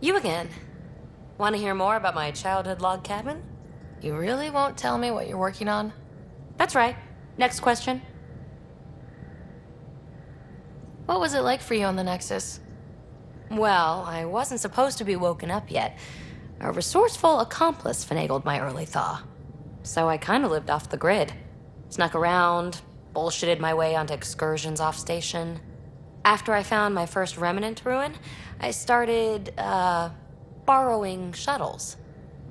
[SPEAKER 12] You again. Want to hear more about my childhood log cabin?
[SPEAKER 3] You really won't tell me what you're working on?
[SPEAKER 12] That's right. Next question.
[SPEAKER 3] What was it like for you on the Nexus?
[SPEAKER 12] Well, I wasn't supposed to be woken up yet. A resourceful accomplice finagled my early thaw. So I kind of lived off the grid. Snuck around, bullshitted my way onto excursions off station. After I found my first remnant ruin, I started, borrowing shuttles.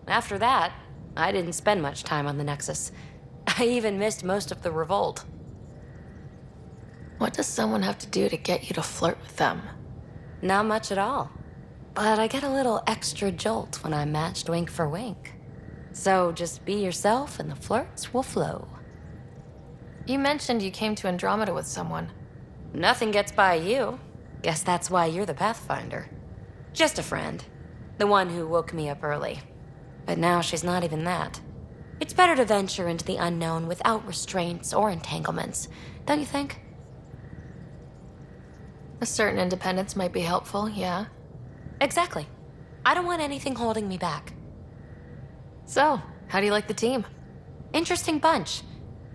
[SPEAKER 12] After that, I didn't spend much time on the Nexus. I even missed most of the revolt.
[SPEAKER 3] What does someone have to do to get you to flirt with them?
[SPEAKER 12] Not much at all. But I get a little extra jolt when I'm matched wink for wink. So just be yourself and the flirts will flow.
[SPEAKER 3] You mentioned you came to Andromeda with someone.
[SPEAKER 12] Nothing gets by you. Guess that's why you're the Pathfinder. Just a friend. The one who woke me up early. But now she's not even that. It's better to venture into the unknown without restraints or entanglements, don't you think?
[SPEAKER 3] A certain independence might be helpful, yeah.
[SPEAKER 12] Exactly. I don't want anything holding me back.
[SPEAKER 3] So, how do you like the team?
[SPEAKER 12] Interesting bunch.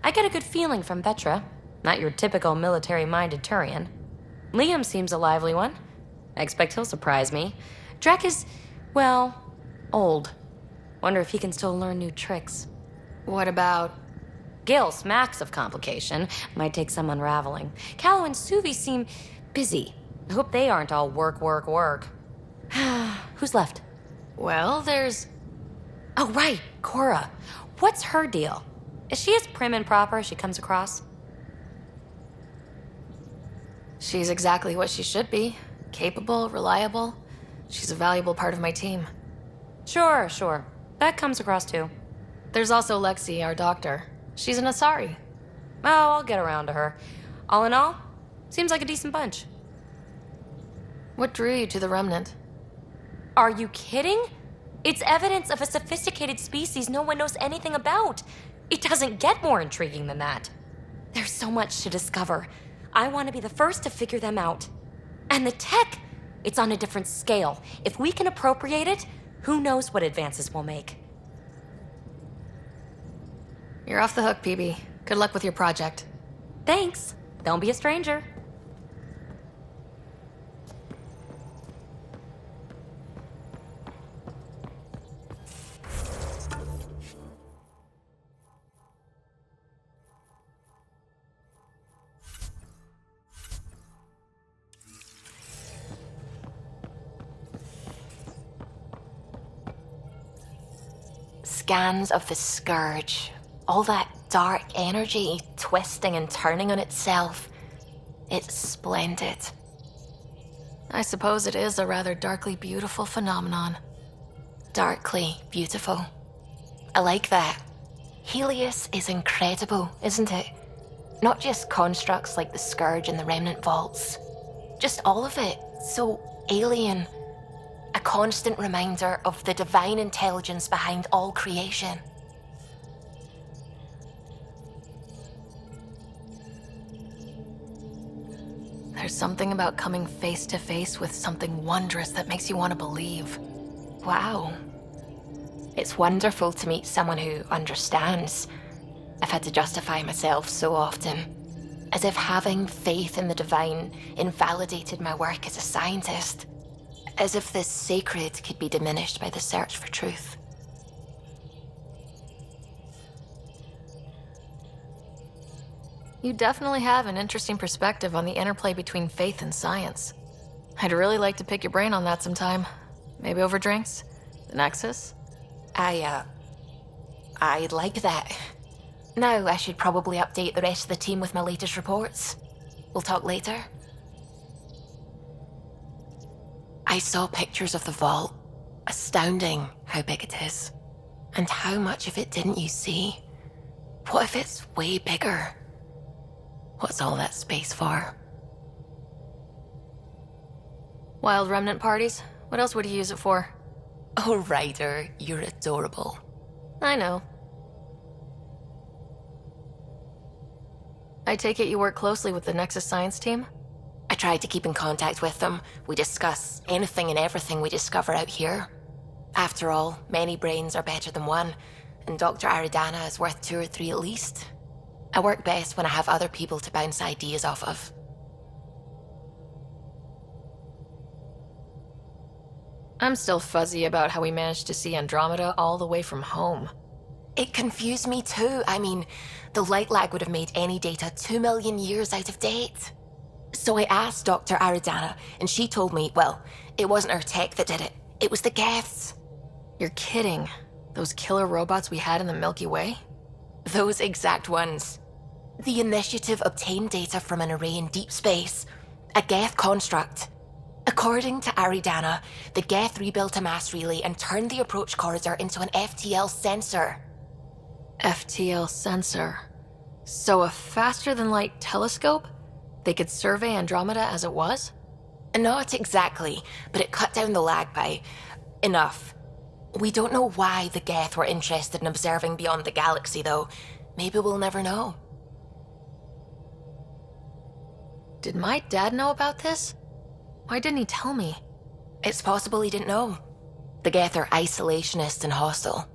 [SPEAKER 12] I get a good feeling from Vetra. Not your typical military-minded Turian. Liam seems a lively one. I expect he'll surprise me. Drek is, well, old. Wonder if he can still learn new tricks.
[SPEAKER 3] What about...
[SPEAKER 12] Gil smacks of complication. Might take some unraveling. Callow and Suvi seem busy. I hope they aren't all work, work, work. Who's left?
[SPEAKER 3] Well, there's...
[SPEAKER 12] Oh, right, Cora. What's her deal? Is she as prim and proper as she comes across?
[SPEAKER 3] She's exactly what she should be. Capable, reliable. She's a valuable part of my team.
[SPEAKER 12] Sure. That comes across too.
[SPEAKER 3] There's also Lexi, our doctor. She's an Asari.
[SPEAKER 12] Oh, I'll get around to her. All in all, seems like a decent bunch.
[SPEAKER 3] What drew you to the Remnant?
[SPEAKER 12] Are you kidding? It's evidence of a sophisticated species no one knows anything about. It doesn't get more intriguing than that. There's so much to discover. I want to be the first to figure them out. And the tech, it's on a different scale. If we can appropriate it, who knows what advances we'll make.
[SPEAKER 3] You're off the hook, PB. Good luck with your project.
[SPEAKER 12] Thanks. Don't be a stranger.
[SPEAKER 9] Scans of the Scourge. All that dark energy twisting and turning on itself. It's splendid.
[SPEAKER 3] I suppose it is a rather darkly beautiful phenomenon.
[SPEAKER 9] Darkly beautiful. I like that. Helios is incredible, isn't it? Not just constructs like the Scourge and the Remnant Vaults. Just all of it. So alien. A constant reminder of the divine intelligence behind all creation.
[SPEAKER 3] There's something about coming face to face with something wondrous that makes you want to believe.
[SPEAKER 9] Wow. It's wonderful to meet someone who understands. I've had to justify myself so often, as if having faith in the divine invalidated my work as a scientist, as if this sacred could be diminished by the search for truth.
[SPEAKER 3] You definitely have an interesting perspective on the interplay between faith and science. I'd really like to pick your brain on that sometime. Maybe over drinks? The Nexus?
[SPEAKER 9] I'd like that. Now I should probably update the rest of the team with my latest reports. We'll talk later. I saw pictures of the vault. Astounding how big it is. And how much of it didn't you see? What if it's way bigger? What's all that space for?
[SPEAKER 3] Wild remnant parties? What else would you use it for?
[SPEAKER 9] Oh, Ryder, you're adorable.
[SPEAKER 3] I know. I take it you work closely with the Nexus science team?
[SPEAKER 9] I tried to keep in contact with them. We discuss anything and everything we discover out here. After all, many brains are better than one, and Dr. Aridana is worth 2 or 3 at least. I work best when I have other people to bounce ideas off of.
[SPEAKER 3] I'm still fuzzy about how we managed to see Andromeda all the way from home.
[SPEAKER 9] It confused me too. I mean, the light lag would have made any data 2 million years out of date. So I asked Dr. Aridana, and she told me, well, it wasn't her tech that did it. It was the Geths.
[SPEAKER 3] You're kidding. Those killer robots we had in the Milky Way?
[SPEAKER 9] Those exact ones. The initiative obtained data from an array in deep space, a Geth construct. According to Aridana, the Geth rebuilt a mass relay and turned the approach corridor into an FTL sensor.
[SPEAKER 3] FTL sensor. So a faster-than-light telescope? They could survey Andromeda as it was?
[SPEAKER 9] Not exactly, but it cut down the lag by enough. We don't know why the Geth were interested in observing beyond the galaxy, though. Maybe we'll never know.
[SPEAKER 3] Did my dad know about this? Why didn't he tell me?
[SPEAKER 9] It's possible he didn't know. The Geth are isolationist and hostile.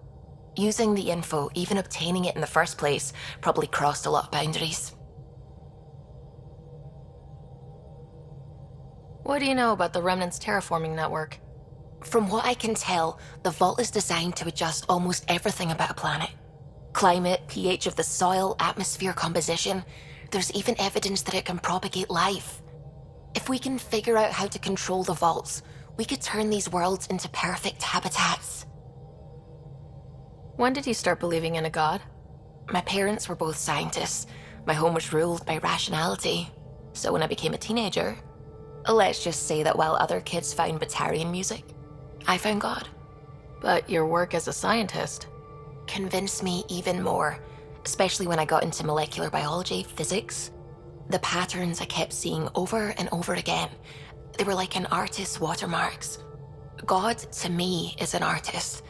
[SPEAKER 9] Using the info, even obtaining it in the first place, probably crossed a lot of boundaries.
[SPEAKER 3] What do you know about the Remnant's terraforming network?
[SPEAKER 9] From what I can tell, the vault is designed to adjust almost everything about a planet. Climate, pH of the soil, atmosphere composition. There's even evidence that it can propagate life. If we can figure out how to control the vaults, we could turn these worlds into perfect habitats.
[SPEAKER 3] When did you start believing in a god?
[SPEAKER 9] My parents were both scientists. My home was ruled by rationality. So when I became a teenager, let's just say that while other kids found Batarian music, I found God.
[SPEAKER 3] But your work as a scientist
[SPEAKER 9] convinced me even more, especially when I got into molecular biology, physics. The patterns I kept seeing over and over again, they were like an artist's watermarks. God, to me, is an artist,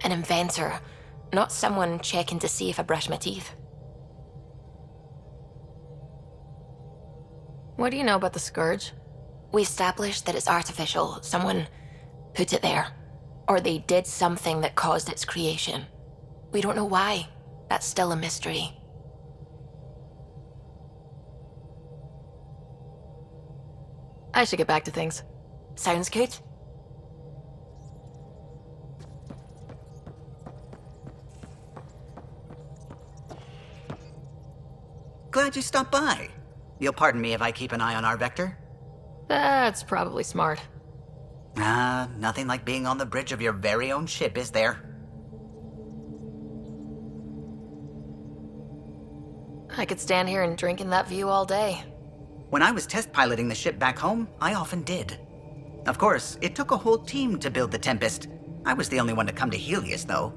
[SPEAKER 9] an inventor, not someone checking to see if I brush my teeth.
[SPEAKER 3] What do you know about the Scourge?
[SPEAKER 9] We established that it's artificial. Someone put it there. Or they did something that caused its creation. We don't know why. That's still a mystery.
[SPEAKER 3] I should get back to things.
[SPEAKER 9] Sounds good.
[SPEAKER 13] Glad you stopped by. You'll pardon me if I keep an eye on our vector?
[SPEAKER 3] That's probably smart.
[SPEAKER 13] Nothing like being on the bridge of your very own ship, is there?
[SPEAKER 3] I could stand here and drink in that view all day.
[SPEAKER 13] When I was test piloting the ship back home, I often did. Of course, it took a whole team to build the Tempest. I was the only one to come to Helios, though.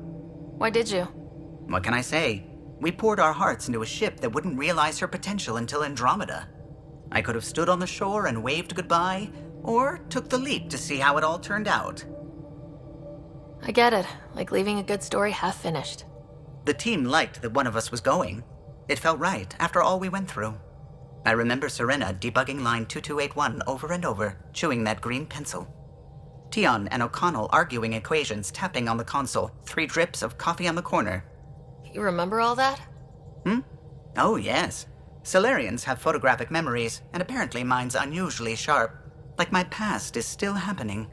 [SPEAKER 3] Why did you?
[SPEAKER 13] What can I say? We poured our hearts into a ship that wouldn't realize her potential until Andromeda. I could have stood on the shore and waved goodbye, or took the leap to see how it all turned out.
[SPEAKER 3] I get it, like leaving a good story half finished.
[SPEAKER 13] The team liked that one of us was going. It felt right after all we went through. I remember Serena debugging line 2281 over and over, chewing that green pencil. Tion and O'Connell arguing equations, tapping on the console, 3 drips of coffee on the corner.
[SPEAKER 3] You remember all that?
[SPEAKER 13] Oh, yes. Solarians have photographic memories, and apparently mine's unusually sharp. Like my past is still happening.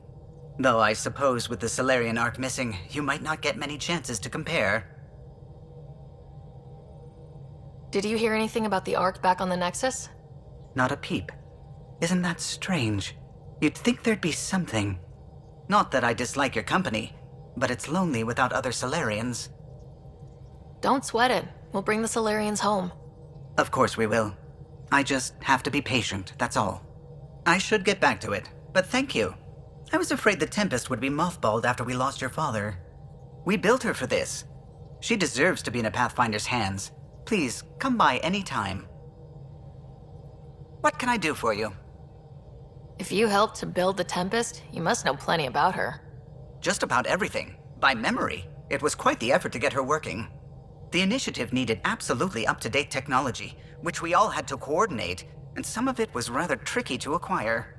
[SPEAKER 13] Though I suppose with the Solarian arc missing, you might not get many chances to compare.
[SPEAKER 3] Did you hear anything about the Ark back on the Nexus?
[SPEAKER 13] Not a peep. Isn't that strange? You'd think there'd be something. Not that I dislike your company, but it's lonely without other Solarians.
[SPEAKER 3] Don't sweat it. We'll bring the Solarians home.
[SPEAKER 13] Of course we will. I just have to be patient, that's all. I should get back to it, but thank you. I was afraid the Tempest would be mothballed after we lost your father. We built her for this. She deserves to be in a Pathfinder's hands. Please, come by any time. What can I do for you?
[SPEAKER 3] If you helped to build the Tempest, you must know plenty about her.
[SPEAKER 13] Just about everything. By memory. It was quite the effort to get her working. The initiative needed absolutely up-to-date technology, which we all had to coordinate, and some of it was rather tricky to acquire.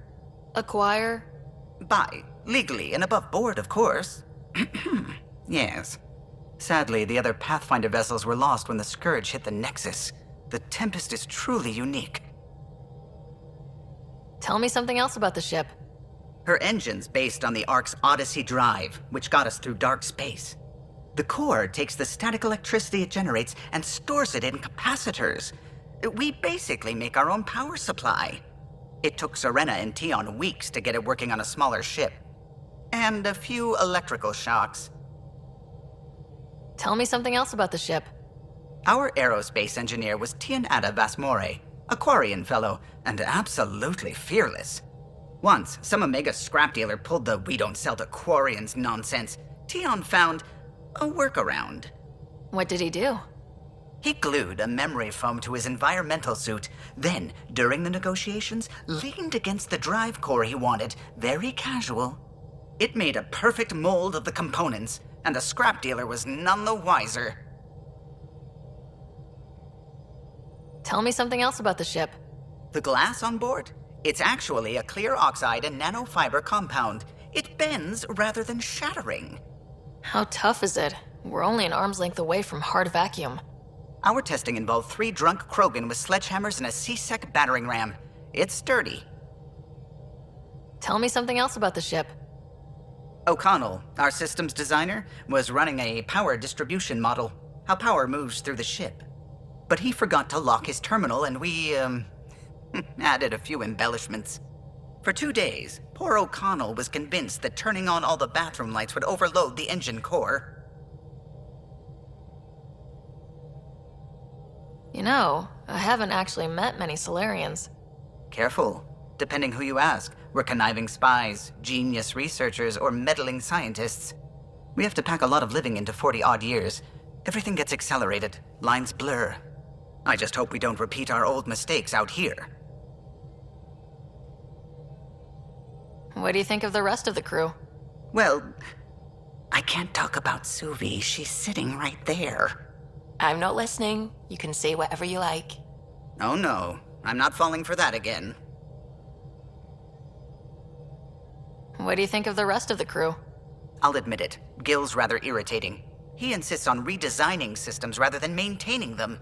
[SPEAKER 3] Acquire?
[SPEAKER 13] Buy. Legally and above board, of course. Yes. Sadly, the other Pathfinder vessels were lost when the Scourge hit the Nexus. The Tempest is truly unique.
[SPEAKER 3] Tell me something else about the ship.
[SPEAKER 13] Her engine's based on the Ark's Odyssey drive, which got us through dark space. The core takes the static electricity it generates and stores it in capacitors. We basically make our own power supply. It took Serena and Tion weeks to get it working on a smaller ship. And a few electrical shocks.
[SPEAKER 3] Tell me something else about the ship.
[SPEAKER 13] Our aerospace engineer was Tianada Vasmore, a Quarian fellow, and absolutely fearless. Once, some Omega scrap dealer pulled the "we don't sell to Quarians" nonsense. Tion found a workaround.
[SPEAKER 3] What did he do?
[SPEAKER 13] He glued a memory foam to his environmental suit, then, during the negotiations, leaned against the drive core he wanted, very casual. It made a perfect mold of the components, and the scrap dealer was none the wiser.
[SPEAKER 3] Tell me something else about the ship.
[SPEAKER 13] The glass on board? It's actually a clear oxide and nanofiber compound. It bends rather than shattering.
[SPEAKER 3] How tough is it? We're only an arm's length away from hard vacuum.
[SPEAKER 13] Our testing involved 3 drunk Krogan with sledgehammers and a C-Sec battering ram. It's sturdy.
[SPEAKER 3] Tell me something else about the ship.
[SPEAKER 13] O'Connell, our systems designer, was running a power distribution model, how power moves through the ship. But he forgot to lock his terminal and we, added a few embellishments. For 2 days, poor O'Connell was convinced that turning on all the bathroom lights would overload the engine core.
[SPEAKER 3] You know, I haven't actually met many Solarians.
[SPEAKER 13] Careful. Depending who you ask, we're conniving spies, genius researchers, or meddling scientists. We have to pack a lot of living into 40-odd years. Everything gets accelerated, lines blur. I just hope we don't repeat our old mistakes out here.
[SPEAKER 3] What do you think of the rest of the crew?
[SPEAKER 13] Well, I can't talk about Suvi. She's sitting right there.
[SPEAKER 11] I'm not listening. You can say whatever you like.
[SPEAKER 13] Oh no, I'm not falling for that again.
[SPEAKER 3] What do you think of the rest of the crew?
[SPEAKER 13] I'll admit it, Gil's rather irritating. He insists on redesigning systems rather than maintaining them.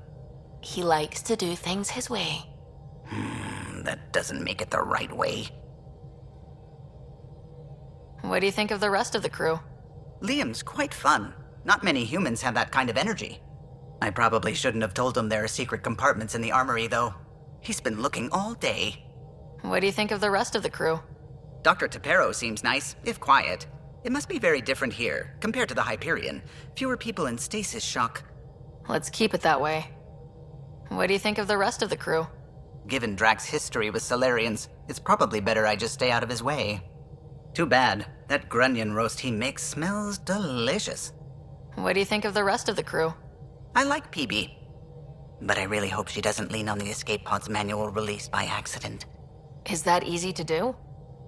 [SPEAKER 11] He likes to do things his way.
[SPEAKER 13] That doesn't make it the right way.
[SPEAKER 3] What do you think of the rest of the crew?
[SPEAKER 13] Liam's quite fun. Not many humans have that kind of energy. I probably shouldn't have told him there are secret compartments in the armory, though. He's been looking all day.
[SPEAKER 3] What do you think of the rest of the crew?
[SPEAKER 13] Dr. Tapero seems nice, if quiet. It must be very different here, compared to the Hyperion. Fewer people in stasis shock.
[SPEAKER 3] Let's keep it that way. What do you think of the rest of the crew?
[SPEAKER 13] Given Drax's history with Solarians, it's probably better I just stay out of his way. Too bad. That grunion roast he makes smells delicious.
[SPEAKER 3] What do you think of the rest of the crew?
[SPEAKER 13] I like PB. But I really hope she doesn't lean on the escape pod's manual release by accident.
[SPEAKER 3] Is that easy to do?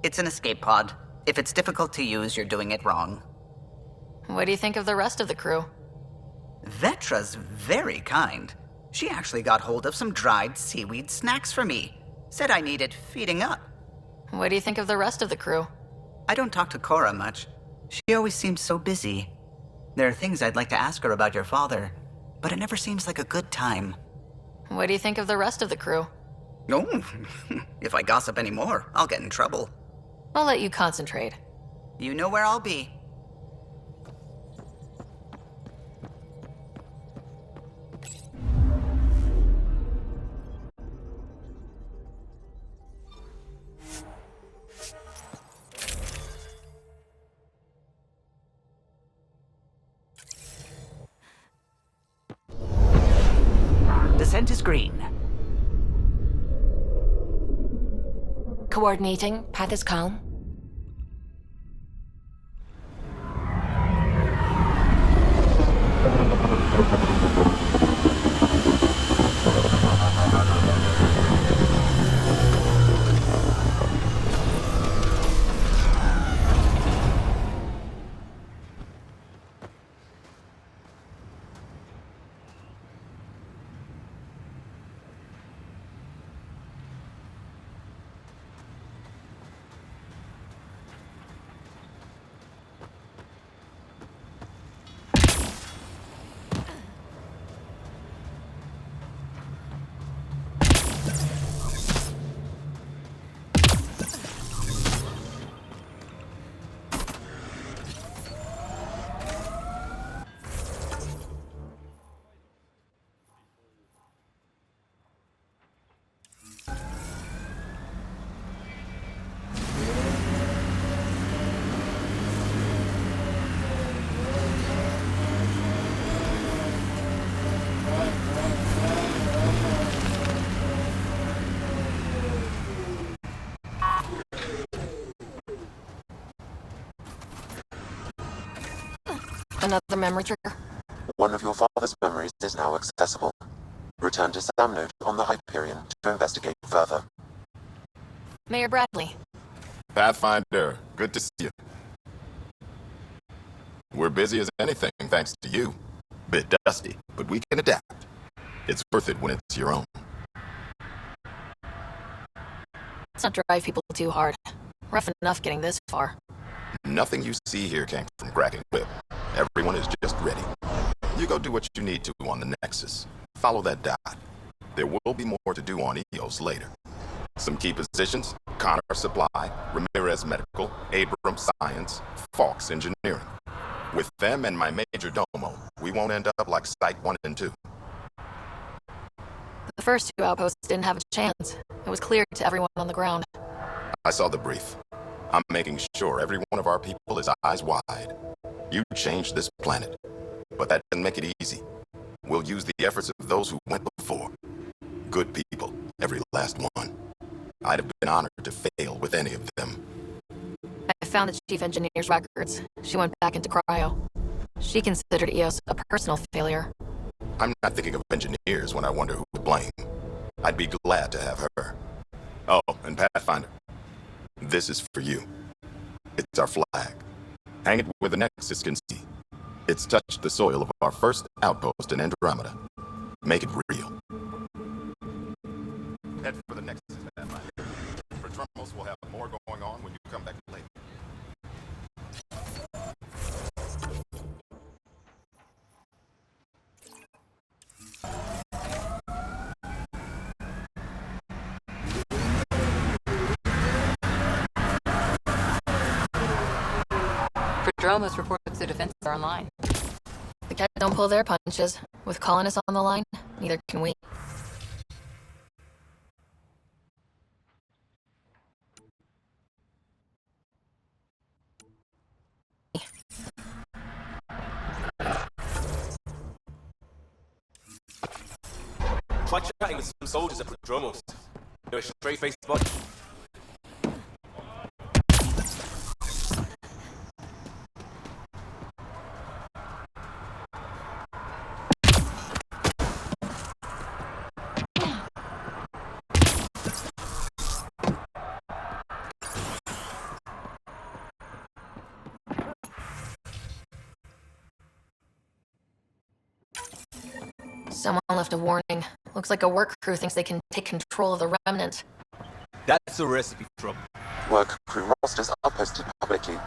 [SPEAKER 13] It's an escape pod. If it's difficult to use, you're doing it wrong.
[SPEAKER 3] What do you think of the rest of the crew?
[SPEAKER 13] Vetra's very kind. She actually got hold of some dried seaweed snacks for me. Said I needed feeding up.
[SPEAKER 3] What do you think of the rest of the crew?
[SPEAKER 13] I don't talk to Cora much. She always seems so busy. There are things I'd like to ask her about your father, but it never seems like a good time.
[SPEAKER 3] What do you think of the rest of the crew?
[SPEAKER 13] Oh, if I gossip anymore, I'll get in trouble.
[SPEAKER 3] I'll let you concentrate.
[SPEAKER 13] You know where I'll be. Descent is green.
[SPEAKER 12] Coordinating. Path is calm.
[SPEAKER 3] Another memory trigger?
[SPEAKER 1] One of your father's memories is now accessible. Return to Sam Node on the Hyperion to investigate further.
[SPEAKER 3] Mayor Bradley.
[SPEAKER 7] Pathfinder, good to see you. We're busy as anything, thanks to you. Bit dusty, but we can adapt. It's worth it when it's your own.
[SPEAKER 3] Let's not drive people too hard. Rough enough getting this far.
[SPEAKER 7] Nothing you see here came from cracking whip. Everyone is just ready. You go do what you need to on the Nexus. Follow that dot. There will be more to do on EOS later. Some key positions: Connor Supply, Ramirez Medical, Abrams Science, Fawkes Engineering. With them and my major domo, we won't end up like Site 1 and 2.
[SPEAKER 3] The first two outposts didn't have a chance. It was clear to everyone on the ground.
[SPEAKER 7] I saw the brief. I'm making sure every one of our people is eyes wide. You changed this planet, but that doesn't make it easy. We'll use the efforts of those who went before. Good people, every last one. I'd have been honored to fail with any of them.
[SPEAKER 3] I found the chief engineer's records. She went back into cryo. She considered EOS a personal failure.
[SPEAKER 7] I'm not thinking of engineers when I wonder who to blame. I'd be glad to have her. Oh, and Pathfinder, this is for you. It's our flag. Hang it where the Nexus can see. It's touched the soil of our first outpost in Andromeda. Make it real. Head for the Nexus, Pathfinder. For Trumos, we'll have more going on when you come back later.
[SPEAKER 9] Prodromos reports the defenses are online.
[SPEAKER 3] The cats don't pull their punches. With colonists on the line, neither can we.
[SPEAKER 2] Try chatting with some soldiers at Prodromos. They're a straight-faced bunch.
[SPEAKER 3] Someone left a warning. Looks like a work crew thinks they can take control of the remnant.
[SPEAKER 14] That's a recipe for trouble.
[SPEAKER 1] Work crew rosters are posted publicly.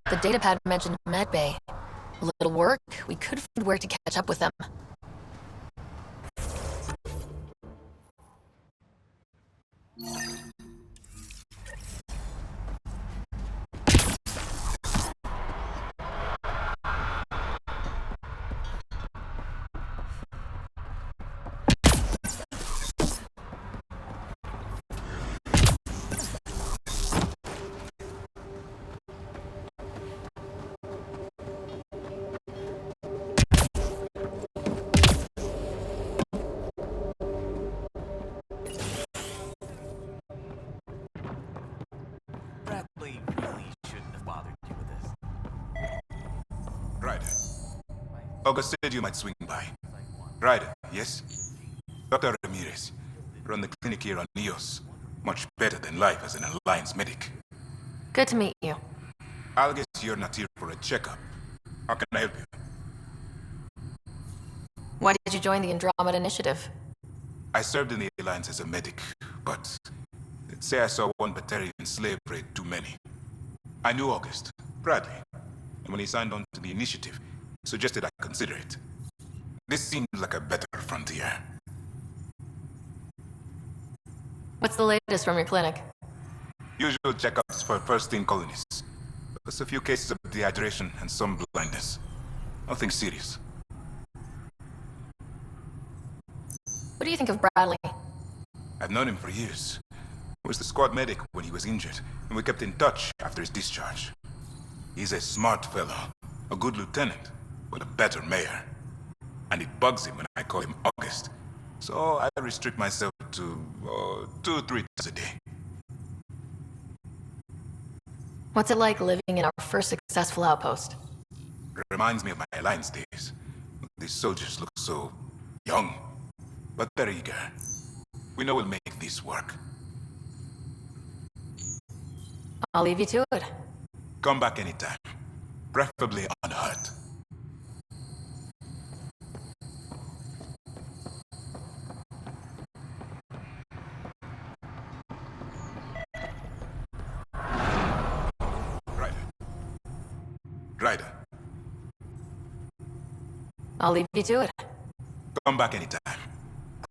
[SPEAKER 3] The datapad mentioned medbay. A little work, we could find where to catch up with them.
[SPEAKER 14] Bradley really shouldn't have bothered you with this.
[SPEAKER 15] Ryder. August said you might swing by. Ryder, yes? Dr. Ramirez. Run the clinic here on Neos. Much better than life as an Alliance medic.
[SPEAKER 3] Good to meet you.
[SPEAKER 15] I'll guess you're not here for a checkup. How can I help you?
[SPEAKER 3] Why did you join the Andromeda Initiative?
[SPEAKER 15] I served in the Alliance as a medic, but they'd say I saw one Batarian slave raid too many. I knew August, Bradley, and when he signed on to the initiative, suggested I consider it. This seems like a better frontier.
[SPEAKER 3] What's the latest from your clinic?
[SPEAKER 15] Usual checkups for first-in colonists. Plus a few cases of dehydration and some blindness. Nothing serious.
[SPEAKER 3] What do you think of Bradley?
[SPEAKER 15] I've known him for years. He was the squad medic when he was injured, and we kept in touch after his discharge. He's a smart fellow, a good lieutenant, but a better mayor. And it bugs him when I call him August. So I restrict myself to 2-3 times a day.
[SPEAKER 3] What's it like living in our first successful outpost?
[SPEAKER 15] Reminds me of my Alliance days. These soldiers look so young, but they're eager. We know we'll make this work.
[SPEAKER 3] I'll leave you to it.
[SPEAKER 15] Come back anytime. Preferably unhurt. Ryder.
[SPEAKER 3] I'll leave you to it.
[SPEAKER 15] Come back anytime.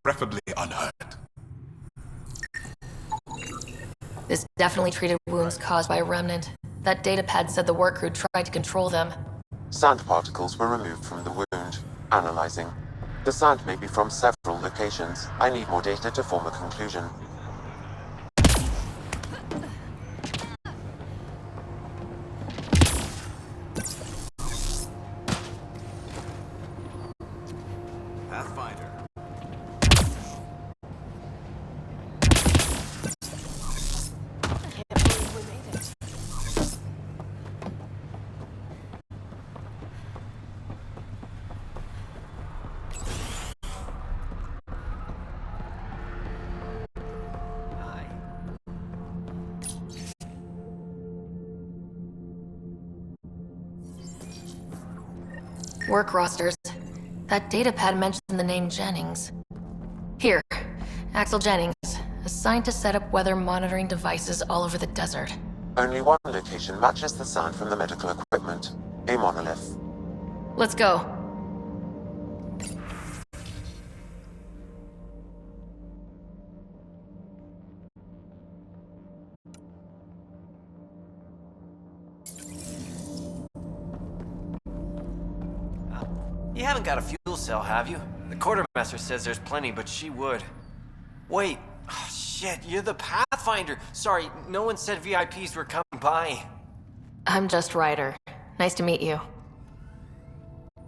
[SPEAKER 15] Preferably unhurt.
[SPEAKER 3] This definitely treated wounds caused by a remnant. That datapad said the work crew tried to control them.
[SPEAKER 1] Sand particles were removed from the wound. Analyzing. The sand may be from several locations. I need more data to form a conclusion.
[SPEAKER 14] Pathfinder.
[SPEAKER 11] Can't believe we made it.
[SPEAKER 3] Work rosters. That datapad mentioned the name Jennings. Here, Axel Jennings, assigned to set up weather monitoring devices all over the desert.
[SPEAKER 1] Only one location matches the sound from the medical equipment. A monolith.
[SPEAKER 3] Let's go.
[SPEAKER 16] You haven't got a fuel cell, have you? The quartermaster says there's plenty, but she would. Wait. Oh, shit, you're the Pathfinder. Sorry, no one said VIPs were coming by.
[SPEAKER 3] I'm just Ryder. Nice to meet you.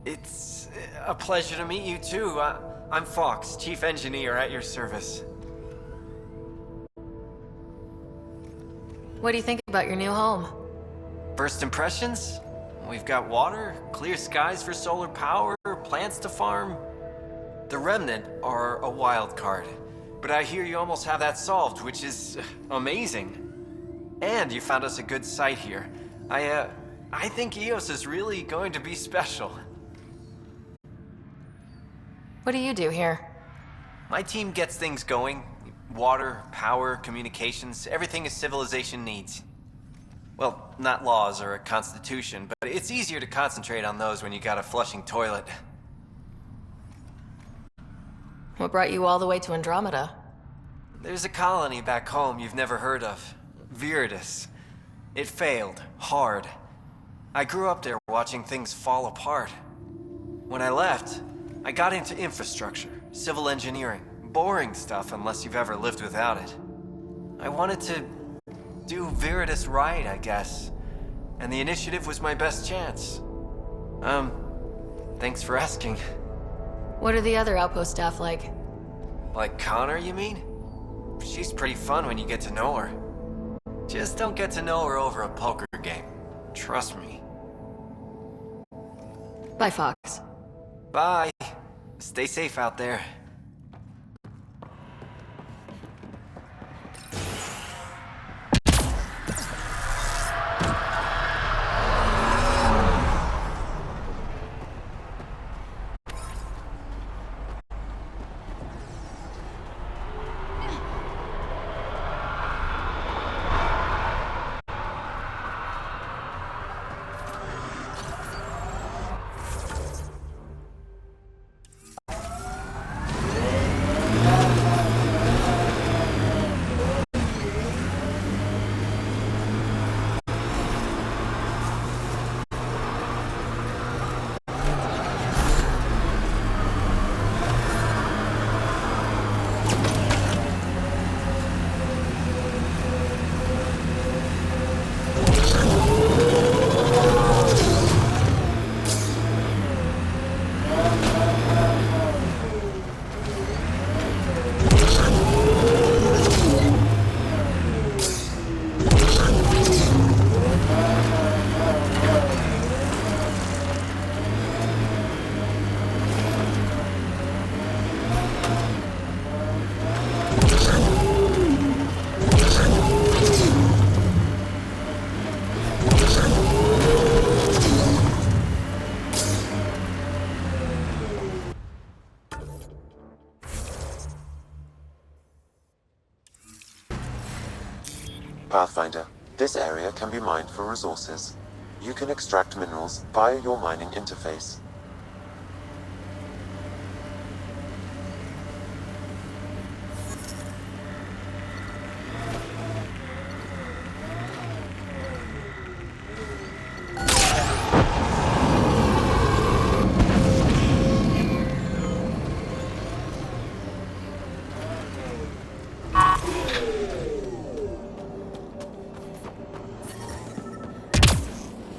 [SPEAKER 16] It's a pleasure to meet you, too. I'm Fox, Chief Engineer at your service.
[SPEAKER 3] What do you think about your new home?
[SPEAKER 16] First impressions? We've got water, clear skies for solar power, plants to farm. The Remnant are a wild card, but I hear you almost have that solved, which is amazing. And you found us a good site here. I think EOS is really going to be special.
[SPEAKER 3] What do you do here?
[SPEAKER 16] My team gets things going. Water, power, communications, everything a civilization needs. Well, not laws or a constitution, but it's easier to concentrate on those when you got a flushing toilet.
[SPEAKER 3] What brought you all the way to Andromeda?
[SPEAKER 16] There's a colony back home you've never heard of. Viridis. It failed. Hard. I grew up there watching things fall apart. When I left, I got into infrastructure, civil engineering. Boring stuff unless you've ever lived without it. I wanted to do Viridis right, I guess. And the initiative was my best chance. Thanks for asking.
[SPEAKER 3] What are the other outpost staff like?
[SPEAKER 16] Like Connor, you mean? She's pretty fun when you get to know her. Just don't get to know her over a poker game. Trust me.
[SPEAKER 3] Bye, Fox.
[SPEAKER 16] Bye. Stay safe out there.
[SPEAKER 1] Pathfinder, this area can be mined for resources. You can extract minerals via your mining interface.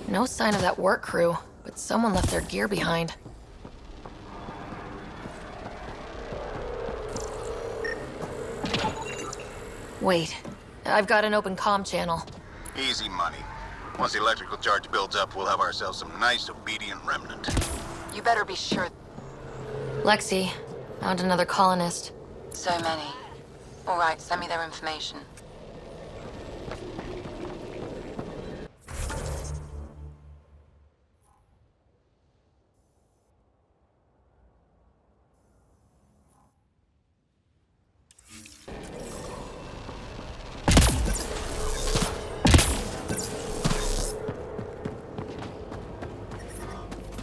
[SPEAKER 3] No sign of that work crew, but someone left their gear behind. Wait, I've got an open comm channel.
[SPEAKER 17] Easy money. Once the electrical charge builds up, we'll have ourselves some nice, obedient remnant.
[SPEAKER 9] You better be sure.
[SPEAKER 3] Lexi, found another colonist.
[SPEAKER 9] So many. All right, send me their information.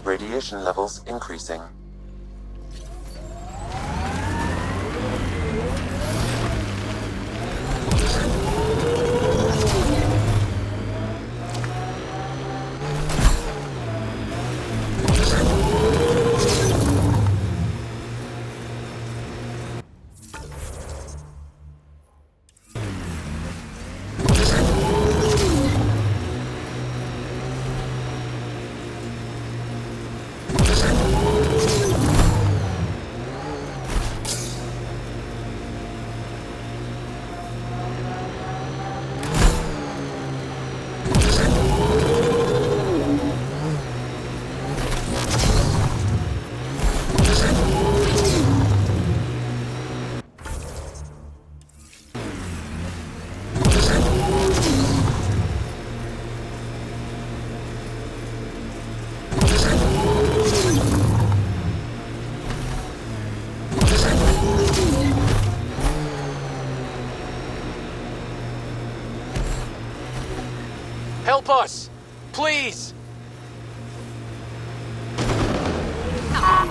[SPEAKER 1] Radiation levels increasing.
[SPEAKER 2] Help us! Please!
[SPEAKER 3] Got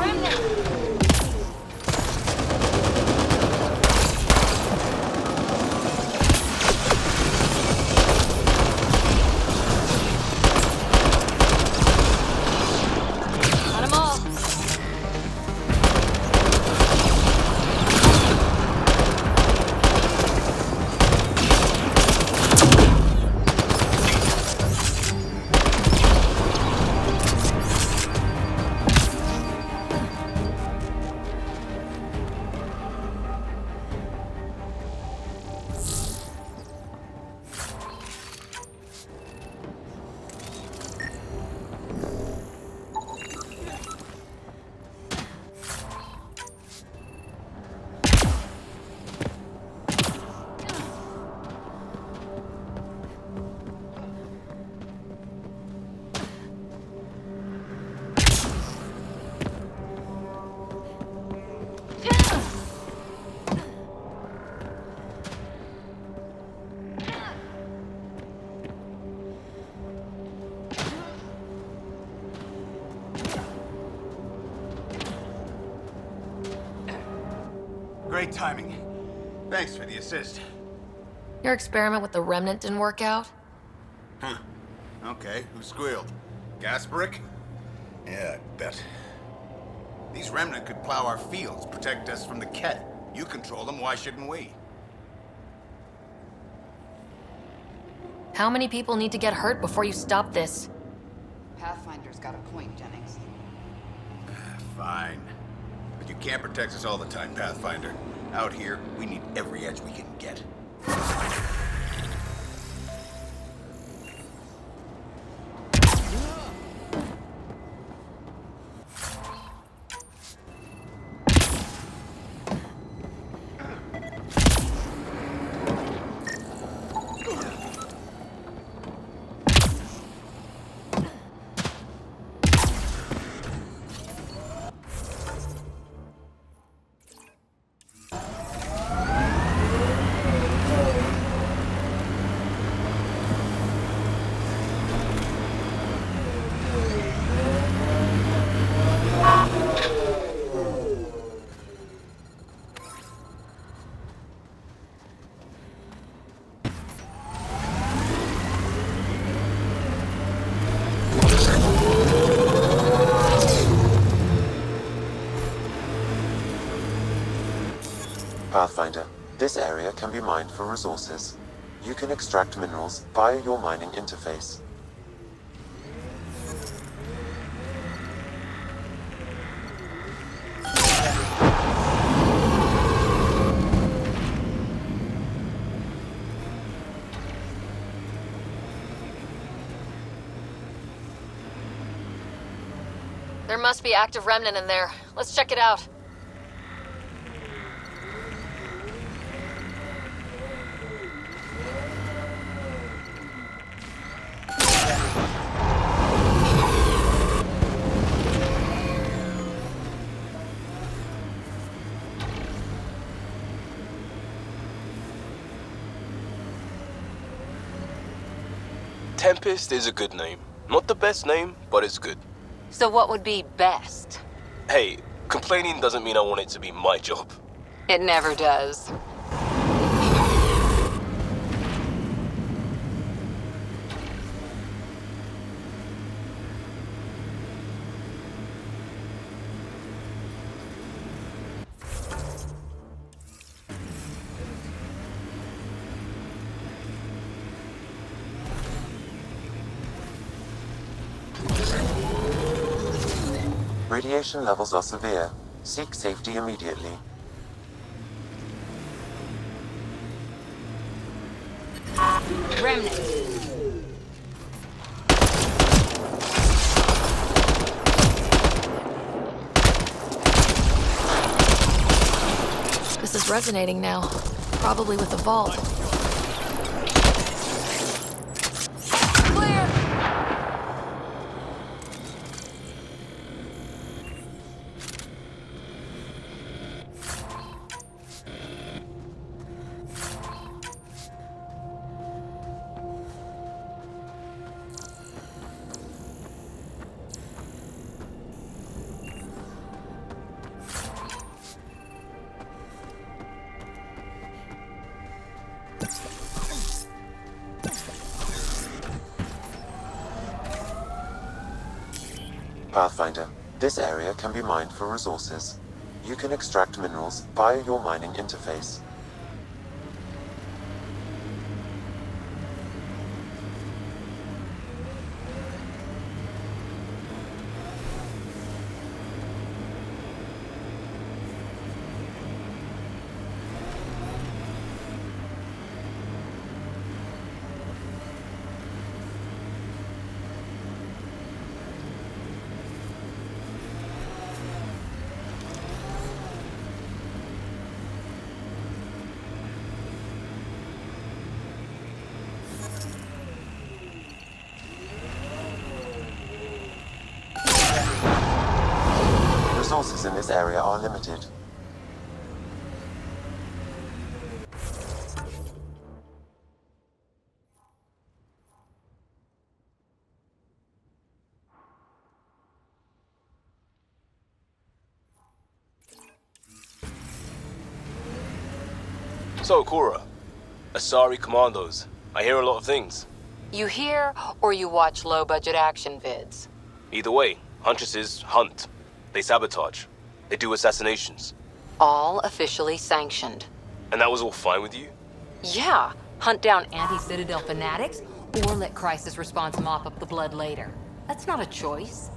[SPEAKER 3] 'em all.
[SPEAKER 17] Great timing. Thanks for the assist.
[SPEAKER 3] Your experiment with the remnant didn't work out?
[SPEAKER 17] Huh. Okay, who squealed? Gasbrick? Yeah, I bet. These remnant could plow our fields, protect us from the Ket. You control them, why shouldn't we?
[SPEAKER 3] How many people need to get hurt before you stop this?
[SPEAKER 18] Pathfinder's got a point, Jennings.
[SPEAKER 17] Fine. But you can't protect us all the time, Pathfinder. Out here, we need every edge we can get.
[SPEAKER 1] Pathfinder, this area can be mined for resources. You can extract minerals via your mining interface.
[SPEAKER 3] There must be active remnant in there. Let's check it out.
[SPEAKER 2] Tempest is a good name. Not the best name, but it's good.
[SPEAKER 9] So what would be best?
[SPEAKER 2] Hey, complaining doesn't mean I want it to be my job.
[SPEAKER 9] It never does.
[SPEAKER 1] Radiation levels are severe. Seek safety immediately.
[SPEAKER 9] Remnant.
[SPEAKER 3] This is resonating now. Probably with the vault.
[SPEAKER 9] Clear!
[SPEAKER 1] Pathfinder, this area can be mined for resources. You can extract minerals via your mining interface. Resources in this area are limited.
[SPEAKER 2] So, Cora, Asari Commandos. I hear a lot of things.
[SPEAKER 9] You hear or you watch low-budget action vids?
[SPEAKER 2] Either way, Huntresses hunt. They sabotage. They do assassinations.
[SPEAKER 9] All officially sanctioned.
[SPEAKER 2] And that was all fine with you?
[SPEAKER 9] Yeah, hunt down anti-Citadel fanatics, or let Crisis Response mop up the blood later. That's not a choice.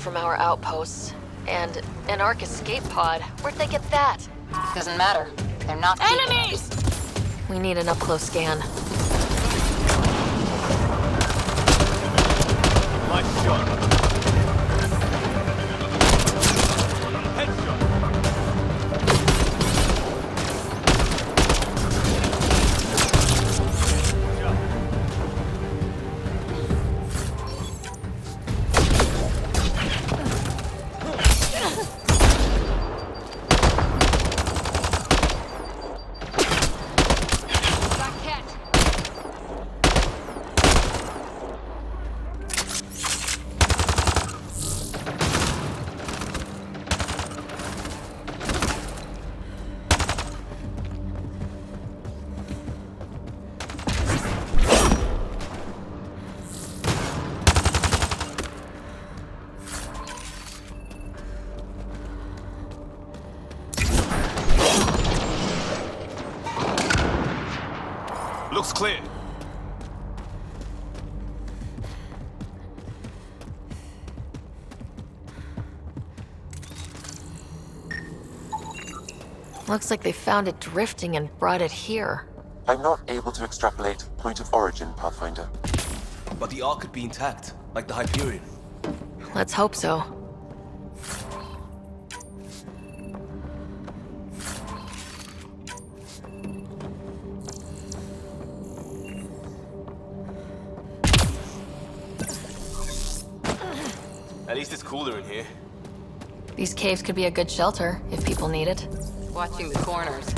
[SPEAKER 3] from our outposts. And an Ark escape pod. Where'd they get that?
[SPEAKER 9] Doesn't matter. They're not
[SPEAKER 3] Enemies! We need an up-close scan.
[SPEAKER 2] Nice shot. Headshot. Looks clear.
[SPEAKER 3] Looks like they found it drifting and brought it here.
[SPEAKER 1] I'm not able to extrapolate point of origin, Pathfinder.
[SPEAKER 2] But the Ark could be intact, like the Hyperion.
[SPEAKER 3] Let's hope so.
[SPEAKER 2] At least it's cooler in here.
[SPEAKER 3] These caves could be a good shelter, if people need it.
[SPEAKER 9] Watching the corners.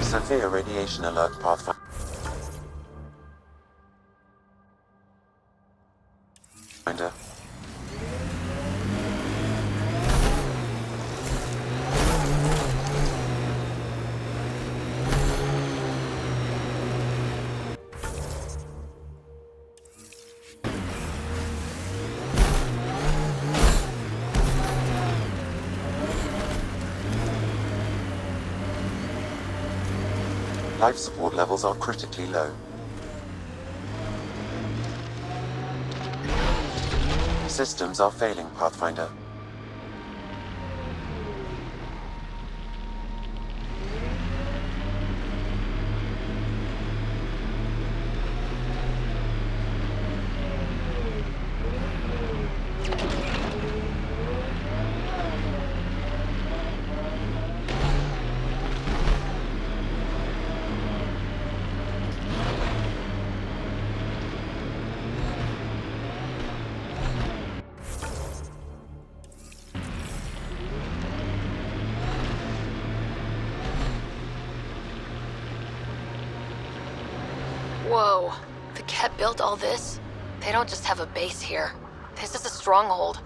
[SPEAKER 1] Severe radiation alert, Pathfinder. Life support levels are critically low. Systems are failing, Pathfinder.
[SPEAKER 3] Whoa. The Ket built all this? They don't just have a base here. This is a stronghold.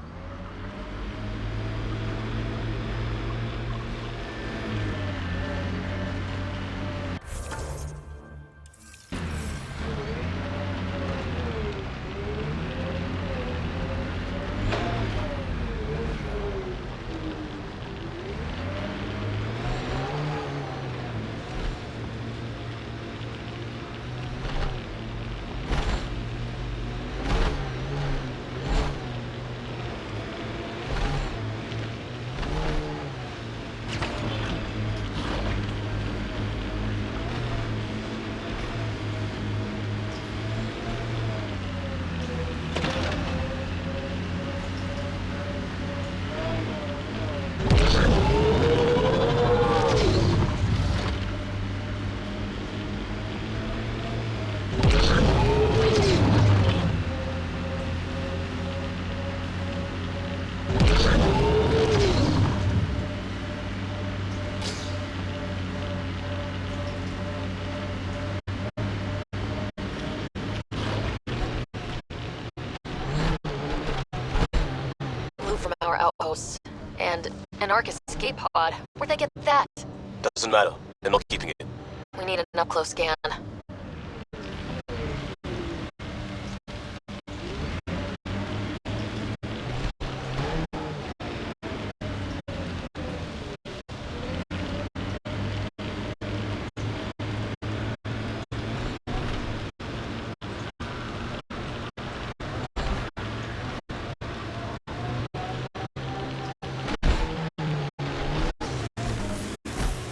[SPEAKER 3] removed from our outposts. And an Ark escape pod. Where'd they get that?
[SPEAKER 2] Doesn't matter. They're not keeping it.
[SPEAKER 3] We need an up-close scan.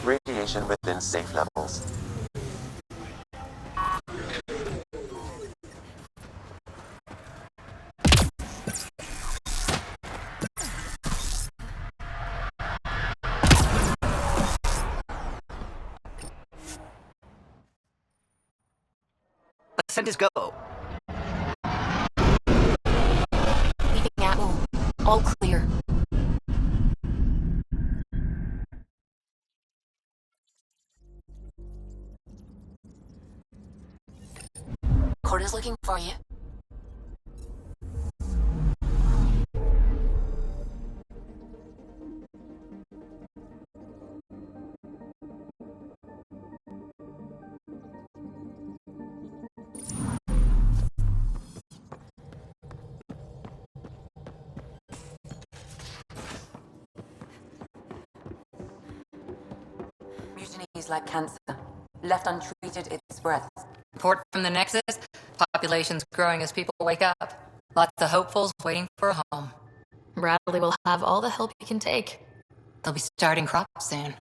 [SPEAKER 1] Radiation within safe levels.
[SPEAKER 13] Send us go.
[SPEAKER 3] Leaving Atwell. All clear. Corda's looking for you.
[SPEAKER 9] Mutiny is like cancer. Left untreated, it spreads. Report from the Nexus. Population's growing as people wake up. Lots of hopefuls waiting for a home.
[SPEAKER 3] Bradley will have all the help he can take.
[SPEAKER 9] They'll be starting crops soon.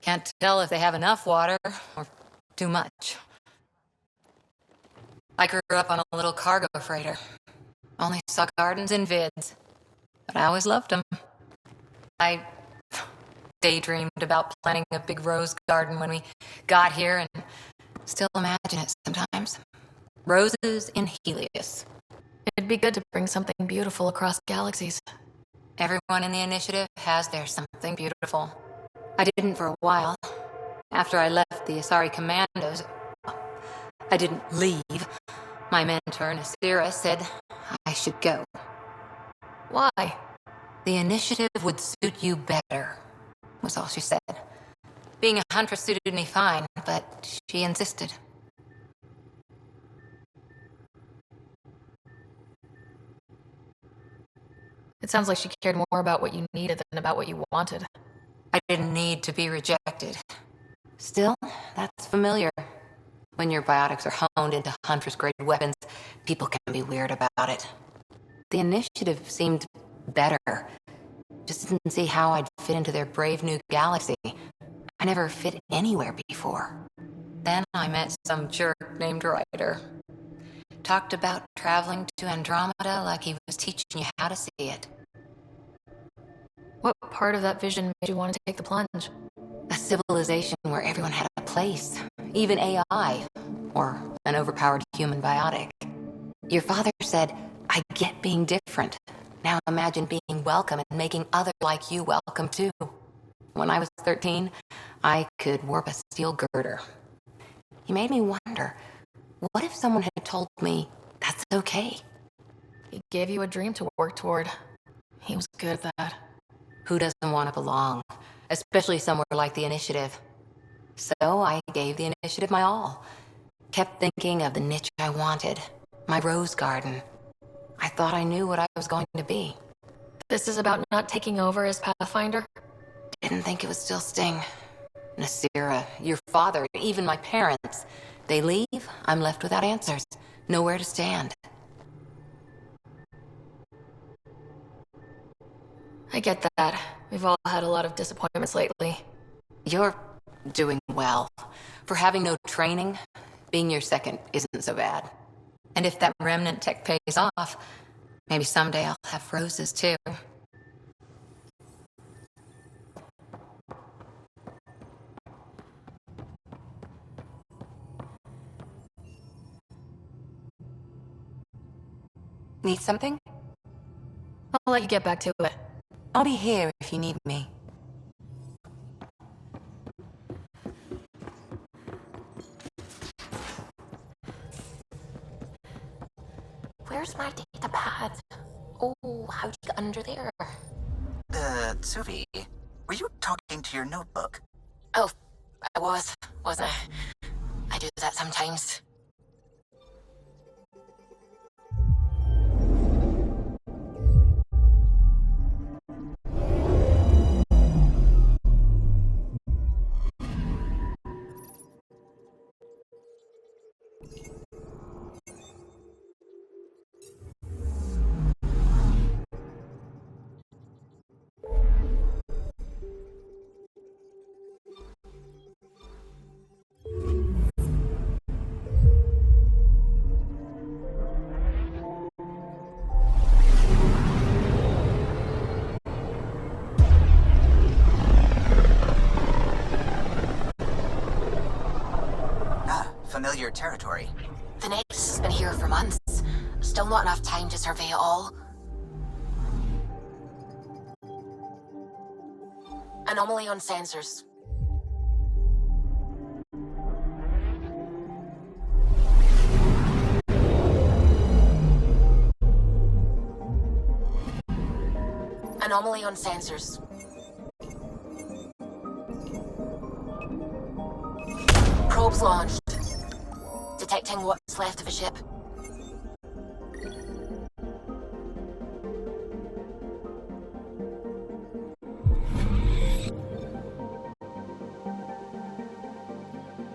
[SPEAKER 9] Can't tell if they have enough water or too much. I grew up on a little cargo freighter. Only saw gardens in vids. But I always loved them. I daydreamed about planting a big rose garden when we got here and still imagine it sometimes. Roses in Helios.
[SPEAKER 3] It'd be good to bring something beautiful across galaxies.
[SPEAKER 9] Everyone in the initiative has their something beautiful. I didn't for a while. After I left the Asari Commandos, I didn't leave. My mentor, Nasira, said I should go.
[SPEAKER 3] Why?
[SPEAKER 9] The initiative would suit you better, was all she said. Being a huntress suited me fine, but she insisted.
[SPEAKER 3] It sounds like she cared more about what you needed than about what you wanted.
[SPEAKER 9] I didn't need to be rejected. Still, that's familiar. When your biotics are honed into huntress-grade weapons, people can be weird about it. The initiative seemed better. Just didn't see how I'd fit into their brave new galaxy. I never fit anywhere before. Then I met some jerk named Ryder. Talked about traveling to Andromeda like he was teaching you how to see it.
[SPEAKER 3] What part of that vision made you want to take the plunge?
[SPEAKER 9] A civilization where everyone had a place, even AI, or an overpowered human biotic. Your father said, I get being different. Now imagine being welcome and making others like you welcome too. When I was 13, I could warp a steel girder. He made me wonder, what if someone had told me that's okay?
[SPEAKER 3] He gave you a dream to work toward. He was good at that.
[SPEAKER 9] Who doesn't want to belong? Especially somewhere like the Initiative. So I gave the Initiative my all. Kept thinking of the niche I wanted. My rose garden. I thought I knew what I was going to be.
[SPEAKER 3] This is about not taking over as Pathfinder?
[SPEAKER 9] Didn't think it would still sting. Nasira, your father, even my parents. They leave, I'm left without answers. Nowhere to stand.
[SPEAKER 3] I get that. We've all had a lot of disappointments lately.
[SPEAKER 9] You're doing well. For having no training, being your second isn't so bad. And if that remnant tech pays off, maybe someday I'll have roses too. Need something?
[SPEAKER 3] I'll let you get back to it.
[SPEAKER 9] I'll be here if you need me. my data pad? Oh, how'd you get under there?
[SPEAKER 13] Suvi, were you talking to your notebook?
[SPEAKER 9] Oh, I wasn't I? I do that sometimes.
[SPEAKER 13] Familiar territory.
[SPEAKER 9] The Nexus has been here for months. Still not enough time to survey it all. Anomaly on sensors. Anomaly on sensors. Probes launched. Detecting what's left of a ship.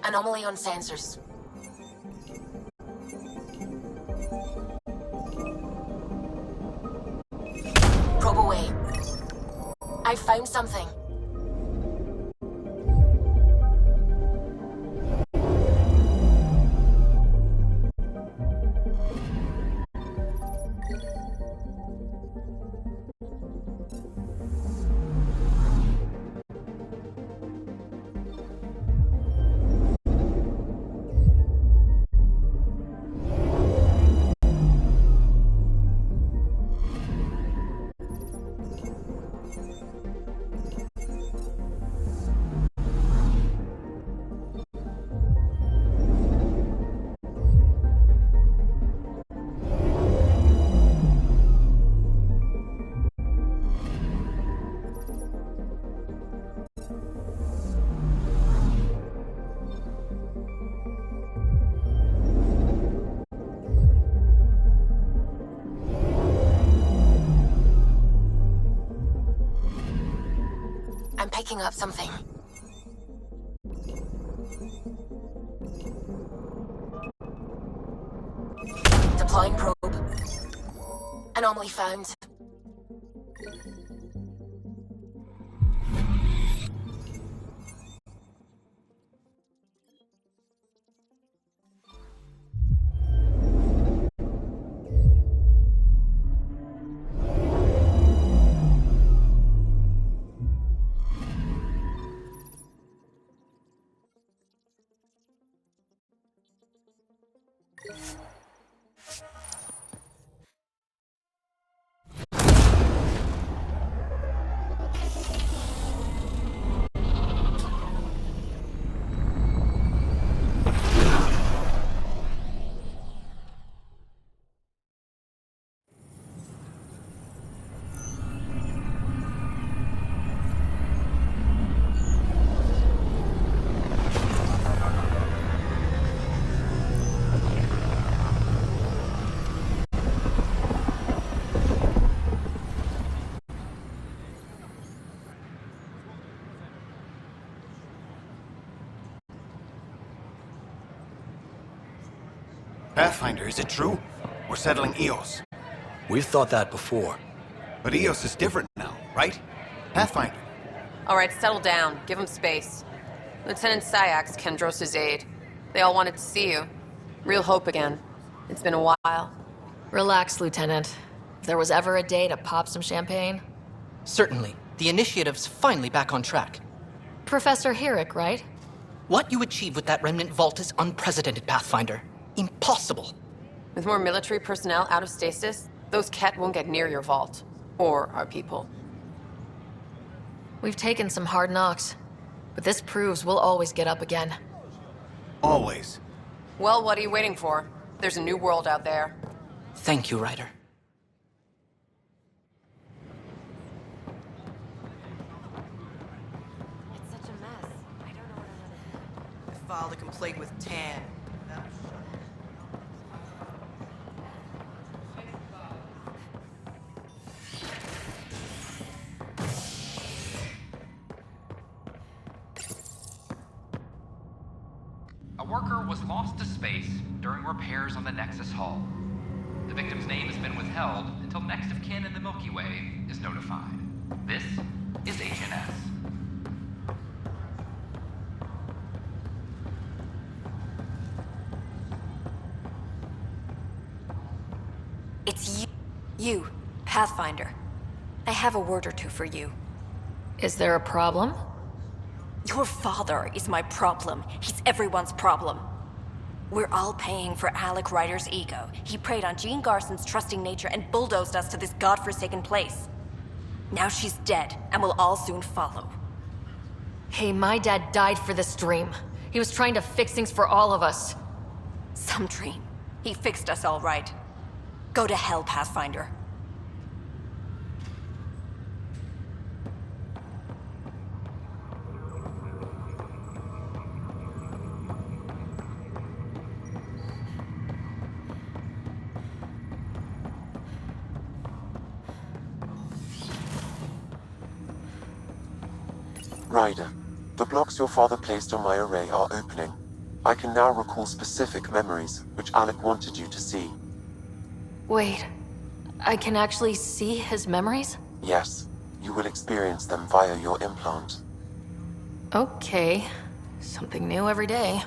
[SPEAKER 9] Anomaly on sensors. Probe away. I found something. I'm picking up something. Deploying probe. Anomaly found.
[SPEAKER 17] Pathfinder, is it true? We're settling Eos.
[SPEAKER 14] We've thought that before.
[SPEAKER 17] But Eos is different now, right? Pathfinder.
[SPEAKER 19] All right, settle down. Give him space. Lieutenant Syax, Kendros' aide. They all wanted to see you. Real hope again. It's been a while.
[SPEAKER 3] Relax, Lieutenant. If there was ever a day to pop some champagne...
[SPEAKER 20] Certainly. The initiative's finally back on track.
[SPEAKER 3] Professor Herrick, right?
[SPEAKER 20] What you achieved with that remnant vault is unprecedented, Pathfinder. Impossible.
[SPEAKER 19] With more military personnel out of stasis, those Ket won't get near your vault. Or our people.
[SPEAKER 3] We've taken some hard knocks. But this proves we'll always get up again.
[SPEAKER 17] Always.
[SPEAKER 19] Well, what are you waiting for? There's a new world out there.
[SPEAKER 20] Thank you, Ryder.
[SPEAKER 12] It's such a mess. I don't know what
[SPEAKER 16] I filed a complaint with Tan.
[SPEAKER 21] A worker was lost to space during repairs on the Nexus hull. The victim's name has been withheld until next of kin in the Milky Way is notified. This is HNS.
[SPEAKER 12] It's you. You, Pathfinder. I have a word or two for you.
[SPEAKER 3] Is there a problem?
[SPEAKER 12] Your father is my problem. He's everyone's problem. We're all paying for Alec Ryder's ego. He preyed on Jean Garson's trusting nature and bulldozed us to this godforsaken place. Now she's dead, and we'll all soon follow.
[SPEAKER 3] Hey, my dad died for this dream. He was trying to fix things for all of us.
[SPEAKER 12] Some dream. He fixed us all right. Go to hell, Pathfinder.
[SPEAKER 1] Ryder, the blocks your father placed on my array are opening. I can now recall specific memories, which Alec wanted you to see.
[SPEAKER 3] Wait, I can actually see his memories?
[SPEAKER 1] Yes, you will experience them via your implant.
[SPEAKER 3] Okay, something new every day.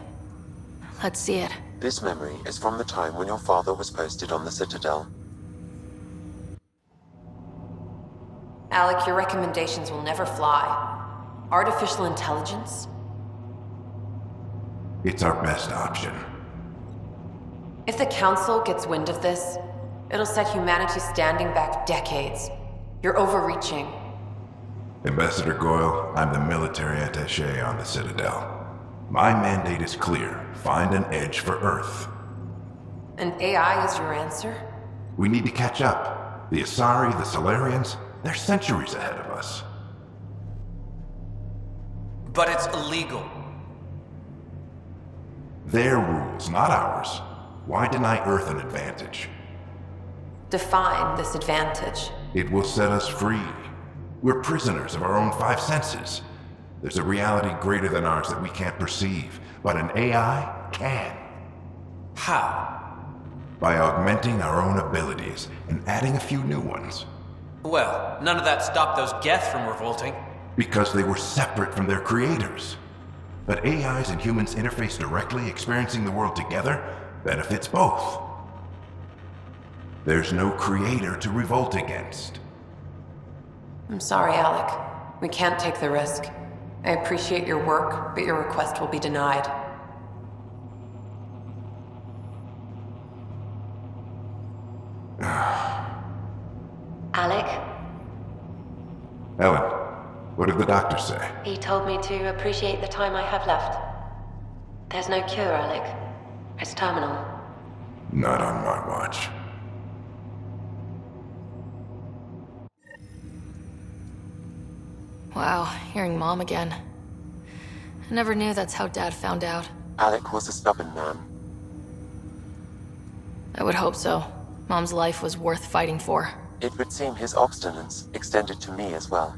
[SPEAKER 3] Let's see it.
[SPEAKER 1] This memory is from the time when your father was posted on the Citadel.
[SPEAKER 19] Alec, your recommendations will never fly. Artificial intelligence?
[SPEAKER 22] It's our best option.
[SPEAKER 19] If the Council gets wind of this, it'll set humanity standing back decades. You're overreaching.
[SPEAKER 22] Ambassador Goyle, I'm the military attaché on the Citadel. My mandate is clear. Find an edge for Earth.
[SPEAKER 19] And AI is your answer?
[SPEAKER 22] We need to catch up. The Asari, the Solarians, they're centuries ahead of us.
[SPEAKER 16] But it's illegal.
[SPEAKER 22] Their rules, not ours. Why deny Earth an advantage?
[SPEAKER 19] Define this advantage.
[SPEAKER 22] It will set us free. We're prisoners of our own five senses. There's a reality greater than ours that we can't perceive, but an AI can.
[SPEAKER 16] How?
[SPEAKER 22] By augmenting our own abilities and adding a few new ones.
[SPEAKER 16] Well, none of that stopped those Geth from revolting.
[SPEAKER 22] Because they were separate from their creators. But AIs and humans interface directly, experiencing the world together, benefits both. There's no creator to revolt against.
[SPEAKER 19] I'm sorry, Alec. We can't take the risk. I appreciate your work, but your request will be denied.
[SPEAKER 12] Alec?
[SPEAKER 22] Ellen, what did the doctor say?
[SPEAKER 12] He told me to appreciate the time I have left. There's no cure, Alec. It's terminal.
[SPEAKER 22] Not on my watch.
[SPEAKER 3] Wow, hearing Mom again. I never knew that's how Dad found out.
[SPEAKER 1] Alec was a stubborn man.
[SPEAKER 3] I would hope so. Mom's life was worth fighting for.
[SPEAKER 1] It would seem his obstinance extended to me as well.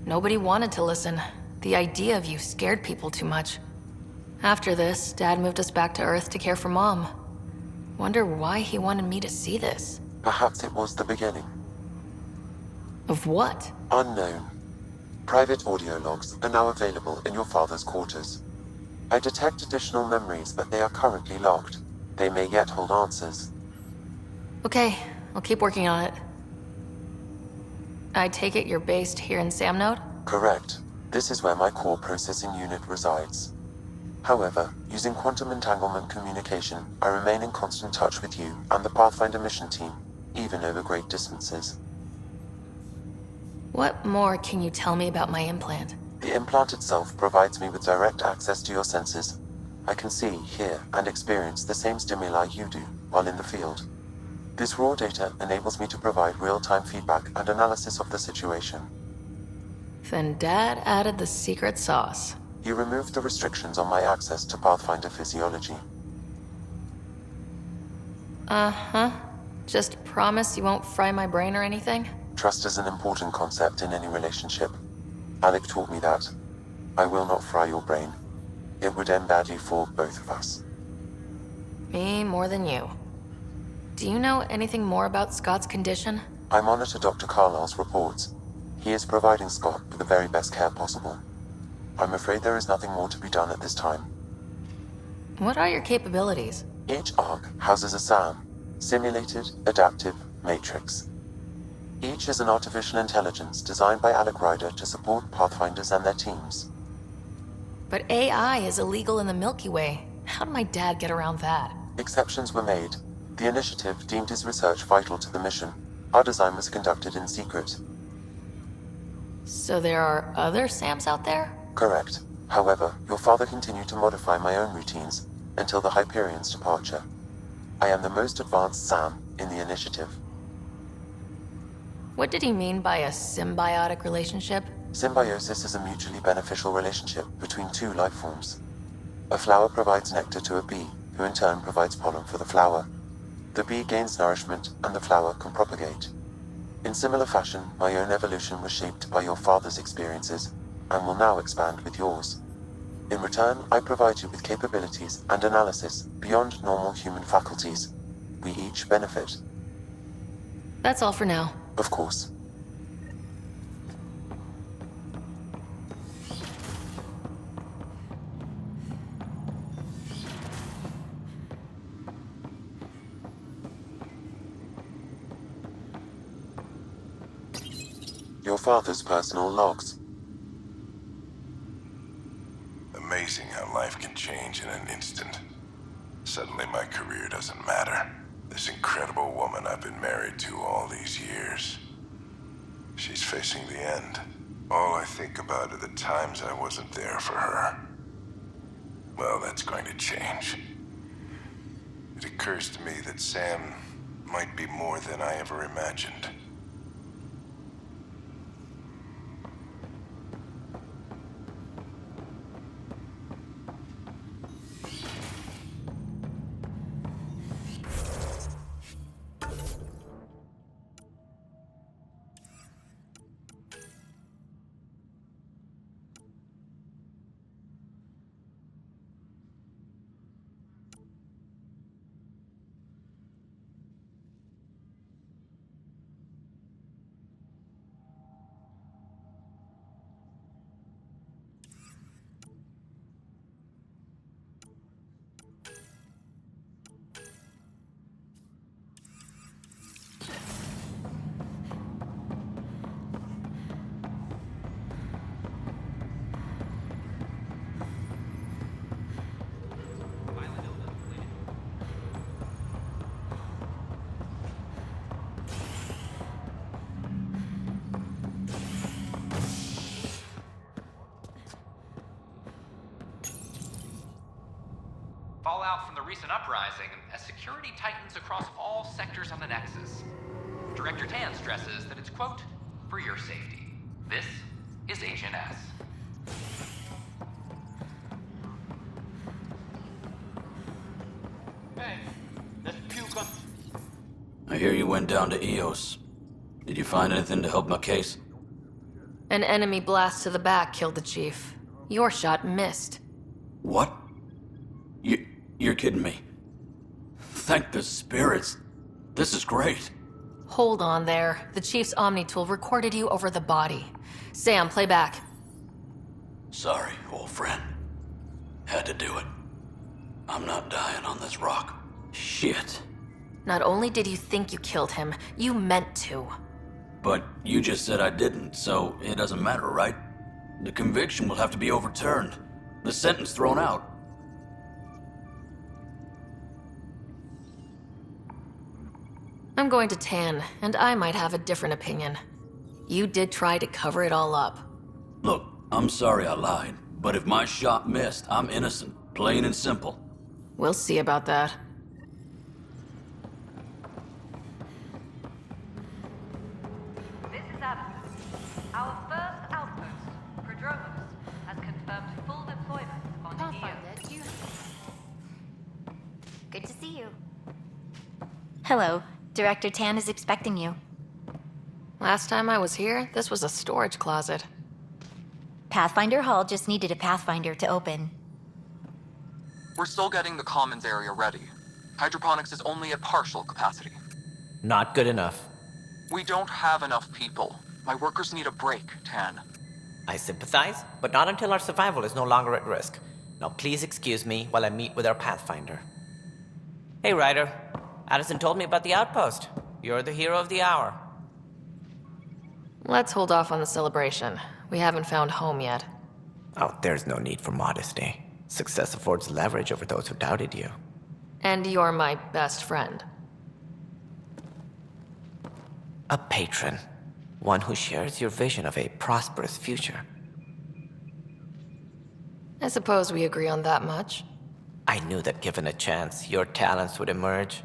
[SPEAKER 3] Nobody wanted to listen. The idea of you scared people too much. After this, Dad moved us back to Earth to care for Mom. Wonder why he wanted me to see this.
[SPEAKER 1] Perhaps it was the beginning.
[SPEAKER 3] Of what?
[SPEAKER 1] Unknown. Private audio logs are now available in your father's quarters. I detect additional memories, but they are currently locked. They may yet hold answers.
[SPEAKER 3] Okay, I'll keep working on it. I take it you're based here in Samnode?
[SPEAKER 1] Correct. This is where my core processing unit resides. However, using quantum entanglement communication, I remain in constant touch with you and the Pathfinder mission team, even over great distances.
[SPEAKER 3] What more can you tell me about my implant?
[SPEAKER 1] The implant itself provides me with direct access to your senses. I can see, hear, and experience the same stimuli you do while in the field. This raw data enables me to provide real-time feedback and analysis of the situation.
[SPEAKER 3] Then Dad added the secret sauce.
[SPEAKER 1] He removed the restrictions on my access to Pathfinder physiology.
[SPEAKER 3] Uh-huh. Just promise you won't fry my brain or anything?
[SPEAKER 1] Trust is an important concept in any relationship. Alec taught me that. I will not fry your brain. It would end badly for both of us.
[SPEAKER 3] Me more than you. Do you know anything more about Scott's condition?
[SPEAKER 1] I monitor Dr. Carlisle's reports. He is providing Scott with the very best care possible. I'm afraid there is nothing more to be done at this time.
[SPEAKER 3] What are your capabilities?
[SPEAKER 1] Each ARC houses a SAM, Simulated Adaptive Matrix. Each is an artificial intelligence designed by Alec Ryder to support Pathfinders and their teams.
[SPEAKER 3] But AI is illegal in the Milky Way. How did my dad get around that?
[SPEAKER 1] Exceptions were made. The initiative deemed his research vital to the mission. Our design was conducted in secret.
[SPEAKER 3] So there are other SAMs out there?
[SPEAKER 1] Correct. However, your father continued to modify my own routines until the Hyperion's departure. I am the most advanced SAM in the initiative.
[SPEAKER 3] What did he mean by a symbiotic relationship?
[SPEAKER 1] Symbiosis is a mutually beneficial relationship between two life forms. A flower provides nectar to a bee, who in turn provides pollen for the flower. The bee gains nourishment, and the flower can propagate. In similar fashion, my own evolution was shaped by your father's experiences, and will now expand with yours. In return, I provide you with capabilities and analysis beyond normal human faculties. We each benefit.
[SPEAKER 3] That's all for now.
[SPEAKER 1] Of course. Your father's personal logs.
[SPEAKER 22] Amazing how life can change in an instant. Suddenly my career doesn't matter. This incredible woman I've been married to all these years. She's facing the end. All I think about are the times I wasn't there for her. Well, that's going to change. It occurs to me that Sam might be more than I ever imagined.
[SPEAKER 21] Fallout from the recent uprising as security tightens across all sectors on the Nexus. Director Tan stresses that it's, quote, for your safety. This is Agent S.
[SPEAKER 5] Hey, let's puke on...
[SPEAKER 14] I hear you went down to EOS. Did you find anything to help my case?
[SPEAKER 3] An enemy blast to the back killed the chief. Your shot missed.
[SPEAKER 14] What? You're kidding me. Thank the spirits. This is great.
[SPEAKER 3] Hold on there. The chief's Omni tool recorded you over the body. Sam, play back.
[SPEAKER 14] Sorry, old friend. Had to do it. I'm not dying on this rock. Shit.
[SPEAKER 3] Not only did you think you killed him, you meant to.
[SPEAKER 14] But you just said I didn't, so it doesn't matter, right? The conviction will have to be overturned. The sentence thrown out.
[SPEAKER 3] I'm going to Tan, and I might have a different opinion. You did try to cover it all up.
[SPEAKER 14] Look, I'm sorry I lied, but if my shot missed, I'm innocent. Plain and simple.
[SPEAKER 3] We'll see about that.
[SPEAKER 6] Our first outpost, Prodromos, has confirmed full deployment on Io.
[SPEAKER 4] Good to see you. Hello. Director Tan is expecting you.
[SPEAKER 3] Last time I was here, this was a storage closet.
[SPEAKER 4] Pathfinder Hall just needed a Pathfinder to open.
[SPEAKER 8] We're still getting the commons area ready. Hydroponics is only at partial capacity.
[SPEAKER 20] Not good enough.
[SPEAKER 8] We don't have enough people. My workers need a break, Tan.
[SPEAKER 20] I sympathize, but not until our survival is no longer at risk. Now please excuse me while I meet with our Pathfinder. Hey, Ryder. Addison told me about the outpost. You're the hero of the hour.
[SPEAKER 3] Let's hold off on the celebration. We haven't found home yet.
[SPEAKER 20] Oh, there's no need for modesty. Success affords leverage over those who doubted you.
[SPEAKER 3] And you're my best friend.
[SPEAKER 20] A patron. One who shares your vision of a prosperous future.
[SPEAKER 3] I suppose we agree on that much.
[SPEAKER 20] I knew that given a chance, your talents would emerge.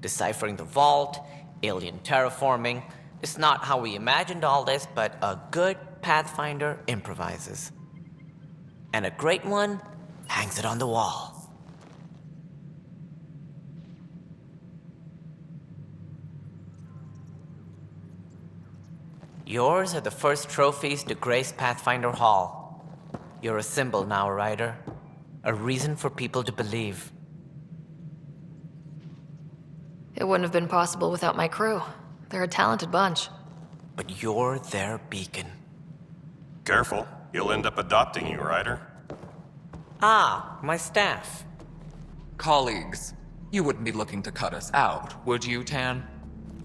[SPEAKER 20] Deciphering the vault, alien terraforming. It's not how we imagined all this, but a good Pathfinder improvises. And a great one hangs it on the wall. Yours are the first trophies to grace Pathfinder Hall. You're a symbol now, Ryder. A reason for people to believe.
[SPEAKER 3] It wouldn't have been possible without my crew. They're a talented bunch.
[SPEAKER 20] But you're their beacon.
[SPEAKER 23] Careful. He'll end up adopting you, Ryder.
[SPEAKER 20] Ah, my staff.
[SPEAKER 24] Colleagues, you wouldn't be looking to cut us out, would you, Tan?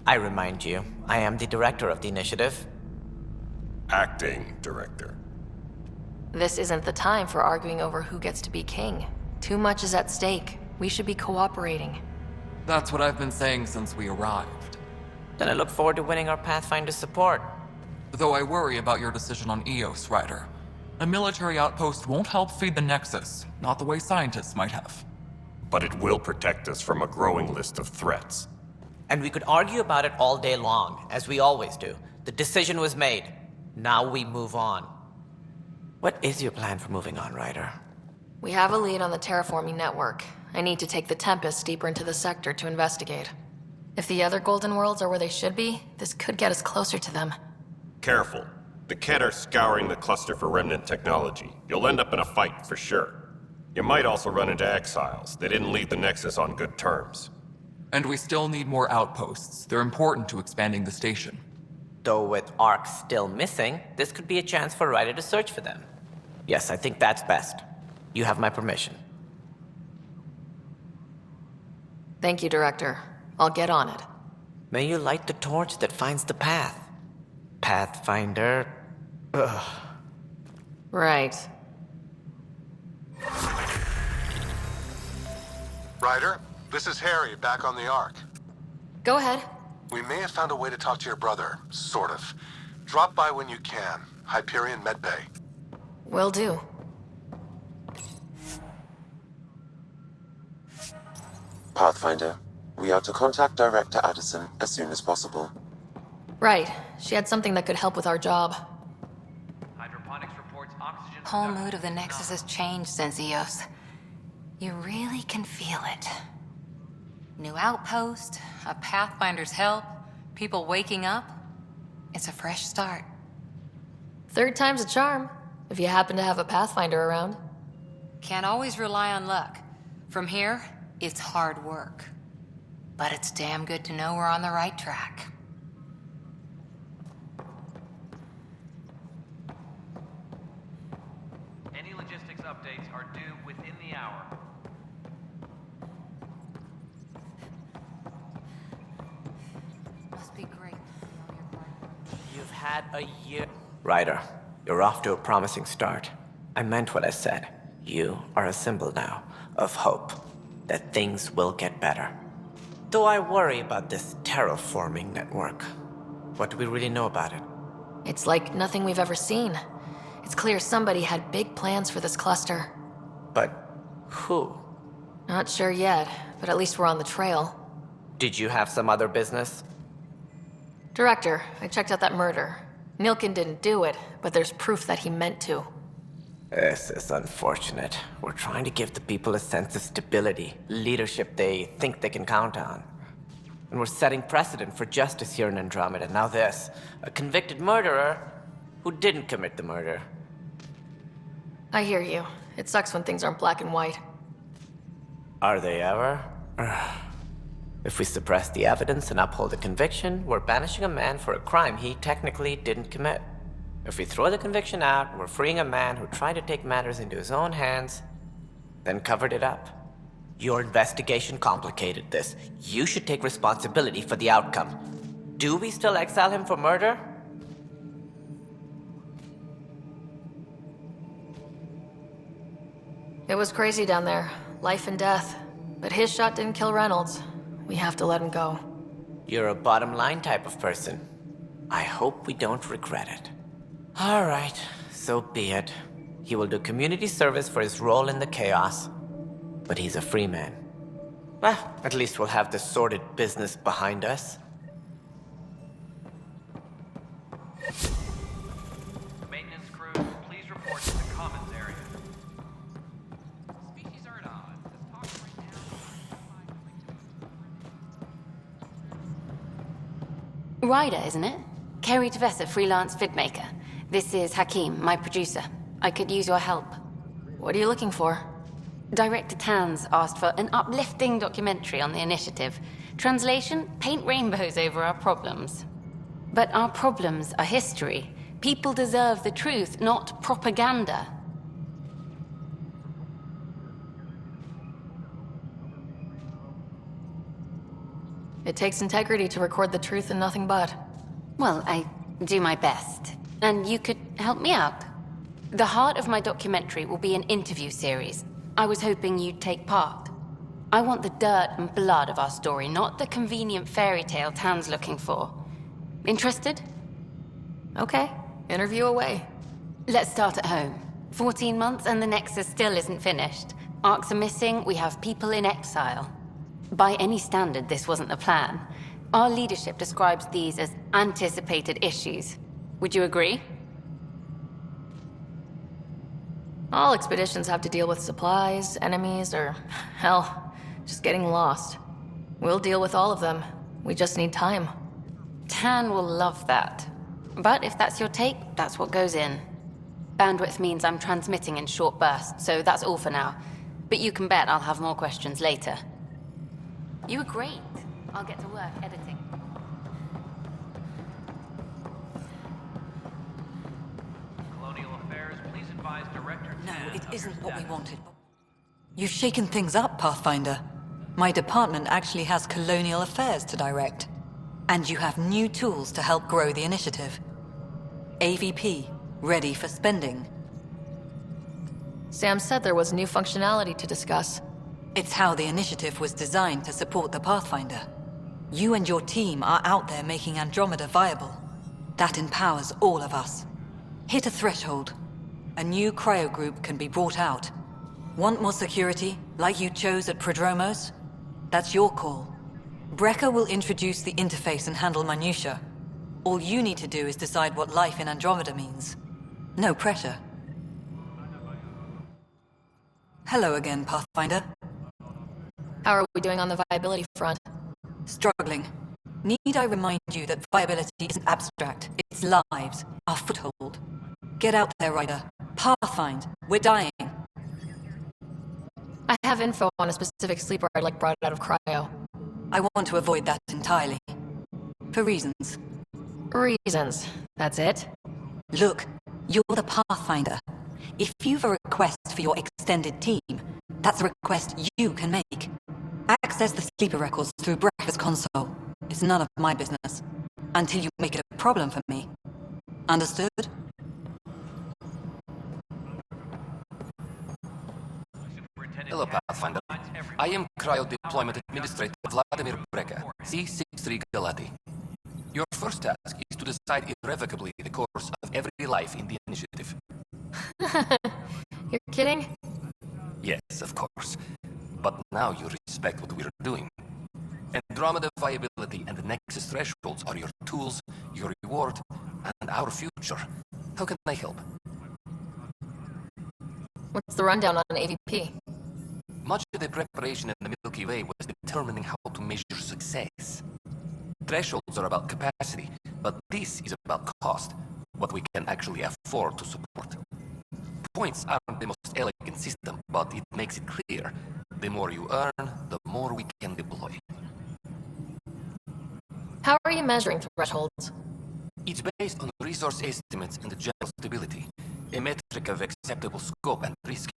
[SPEAKER 20] I remind you, I am the director of the initiative.
[SPEAKER 23] Acting director.
[SPEAKER 3] This isn't the time for arguing over who gets to be king. Too much is at stake. We should be cooperating.
[SPEAKER 24] That's what I've been saying since we arrived.
[SPEAKER 20] Then I look forward to winning our Pathfinder's support.
[SPEAKER 24] Though I worry about your decision on Eos, Ryder. A military outpost won't help feed the Nexus, not the way scientists might have.
[SPEAKER 23] But it will protect us from a growing list of threats.
[SPEAKER 20] And we could argue about it all day long, as we always do. The decision was made. Now we move on. What is your plan for moving on, Ryder?
[SPEAKER 3] We have a lead on the terraforming network. I need to take the Tempest deeper into the sector to investigate. If the other Golden Worlds are where they should be, this could get us closer to them.
[SPEAKER 23] Careful. The Kett are scouring the cluster for remnant technology. You'll end up in a fight for sure. You might also run into exiles. They didn't leave the Nexus on good terms.
[SPEAKER 24] And we still need more outposts. They're important to expanding the station.
[SPEAKER 20] Though with Ark still missing, this could be a chance for Ryder to search for them. Yes, I think that's best. You have my permission.
[SPEAKER 3] Thank you, Director. I'll get on it.
[SPEAKER 20] May you light the torch that finds the path. Pathfinder. Ugh.
[SPEAKER 3] Right.
[SPEAKER 25] Ryder, this is Harry, back on the Ark.
[SPEAKER 3] Go ahead.
[SPEAKER 25] We may have found a way to talk to your brother, sort of. Drop by when you can. Hyperion Medbay.
[SPEAKER 3] Will do.
[SPEAKER 1] Pathfinder, we are to contact Director Addison as soon as possible.
[SPEAKER 3] Right. She had something that could help with our job.
[SPEAKER 21] Hydroponics reports oxygen.
[SPEAKER 9] Whole mood of the Nexus has changed since Eos. You really can feel it. New outpost, a Pathfinder's help, people waking up. It's a fresh start.
[SPEAKER 3] Third time's a charm, if you happen to have a Pathfinder around.
[SPEAKER 9] Can't always rely on luck. From here, it's hard work. But it's damn good to know we're on the right track.
[SPEAKER 21] Any logistics updates are due within the hour.
[SPEAKER 9] Must be great.
[SPEAKER 20] You've had a year. Ryder, you're off to a promising start. I meant what I said. You are a symbol now of hope that things will get better. Though I worry about this terraforming network. What do we really know about it?
[SPEAKER 3] It's like nothing we've ever seen. It's clear somebody had big plans for this cluster.
[SPEAKER 20] But who?
[SPEAKER 3] Not sure yet, but at least we're on the trail.
[SPEAKER 20] Did you have some other business?
[SPEAKER 3] Director, I checked out that murder. Nilkin didn't do it, but there's proof that he meant to.
[SPEAKER 20] This is unfortunate. We're trying to give the people a sense of stability, leadership they think they can count on. And we're setting precedent for justice here in Andromeda. Now this, a convicted murderer who didn't commit the murder.
[SPEAKER 3] I hear you. It sucks when things aren't black and white.
[SPEAKER 20] Are they ever? If we suppress the evidence and uphold the conviction, we're banishing a man for a crime he technically didn't commit. If we throw the conviction out, we're freeing a man who tried to take matters into his own hands, then covered it up. Your investigation complicated this. You should take responsibility for the outcome. Do we still exile him for murder?
[SPEAKER 3] It was crazy down there. Life and death. But his shot didn't kill Reynolds. We have to let him go.
[SPEAKER 20] You're a bottom line type of person. I hope we don't regret it. All right, so be it. He will do community service for his role in the chaos. But he's a free man. Well, at least we'll have the sordid business behind us.
[SPEAKER 21] Maintenance crew, please report to the commons area. Species are at odds. Let's talk right now.
[SPEAKER 7] Ryder, isn't it? Kerry Tavessa, freelance vidmaker. This is Hakim, my producer. I could use your help.
[SPEAKER 3] What are you looking for?
[SPEAKER 7] Director Tanz asked for an uplifting documentary on the initiative. Translation, paint rainbows over our problems. But our problems are history. People deserve the truth, not propaganda.
[SPEAKER 3] It takes integrity to record the truth and nothing but.
[SPEAKER 7] Well, I do my best. And you could help me out. The heart of my documentary will be an interview series. I was hoping you'd take part. I want the dirt and blood of our story, not the convenient fairy tale Tan's looking for. Interested?
[SPEAKER 3] Okay, interview away.
[SPEAKER 7] Let's start at home. 14 months and the Nexus still isn't finished. Arcs are missing, we have people in exile. By any standard, this wasn't the plan. Our leadership describes these as anticipated issues. Would you agree?
[SPEAKER 3] All expeditions have to deal with supplies, enemies, or, hell, just getting lost. We'll deal with all of them. We just need time.
[SPEAKER 7] Tan will love that. But if that's your take, that's what goes in. Bandwidth means I'm transmitting in short bursts, so that's all for now. But you can bet I'll have more questions later. You were great. I'll get to work editing.
[SPEAKER 21] Colonial Affairs, please advise Director
[SPEAKER 6] No,
[SPEAKER 21] Tan
[SPEAKER 6] it
[SPEAKER 21] of
[SPEAKER 6] isn't
[SPEAKER 21] your
[SPEAKER 6] what we
[SPEAKER 21] status.
[SPEAKER 6] wanted. You've shaken things up, Pathfinder. My department actually has colonial affairs to direct. And you have new tools to help grow the initiative. AVP, ready for spending.
[SPEAKER 3] Sam said there was new functionality to discuss.
[SPEAKER 6] It's how the initiative was designed to support the Pathfinder. You and your team are out there making Andromeda viable. That empowers all of us. Hit a threshold. A new cryo group can be brought out. Want more security, like you chose at Prodromos? That's your call. Brecker will introduce the interface and handle minutiae. All you need to do is decide what life in Andromeda means. No pressure. Hello again, Pathfinder.
[SPEAKER 3] How are we doing on the viability front?
[SPEAKER 6] Struggling. Need I remind you that viability isn't abstract, it's lives, our foothold. Get out there, Ryder. Pathfind. We're dying.
[SPEAKER 3] I have info on a specific sleeper I'd like brought out of cryo.
[SPEAKER 6] I want to avoid that entirely. For reasons.
[SPEAKER 3] Reasons. That's it?
[SPEAKER 6] Look, you're the Pathfinder. If you've a request for your extended team, that's a request you can make. Access the sleeper records through Brecker's console. It's none of my business. Until you make it a problem for me. Understood?
[SPEAKER 10] Hello, Pathfinder. I am Cryo Deployment Administrator Vladimir Brecker, C-63 Galati. Your first task is to decide irrevocably the course of every life in the initiative.
[SPEAKER 3] You're kidding?
[SPEAKER 10] Yes, of course. But now you respect what we're doing. And Andromeda viability and the Nexus thresholds are your tools, your reward, and our future. How can I help?
[SPEAKER 3] What's the rundown on AVP?
[SPEAKER 10] Much of the preparation in the Milky Way was determining how to measure success. Thresholds are about capacity, but this is about cost, what we can actually afford to support. Points aren't the most elegant system, but it makes it clear. The more you earn, the more we can deploy.
[SPEAKER 3] How are you measuring thresholds?
[SPEAKER 10] It's based on resource estimates and the general stability, a metric of acceptable scope and risk.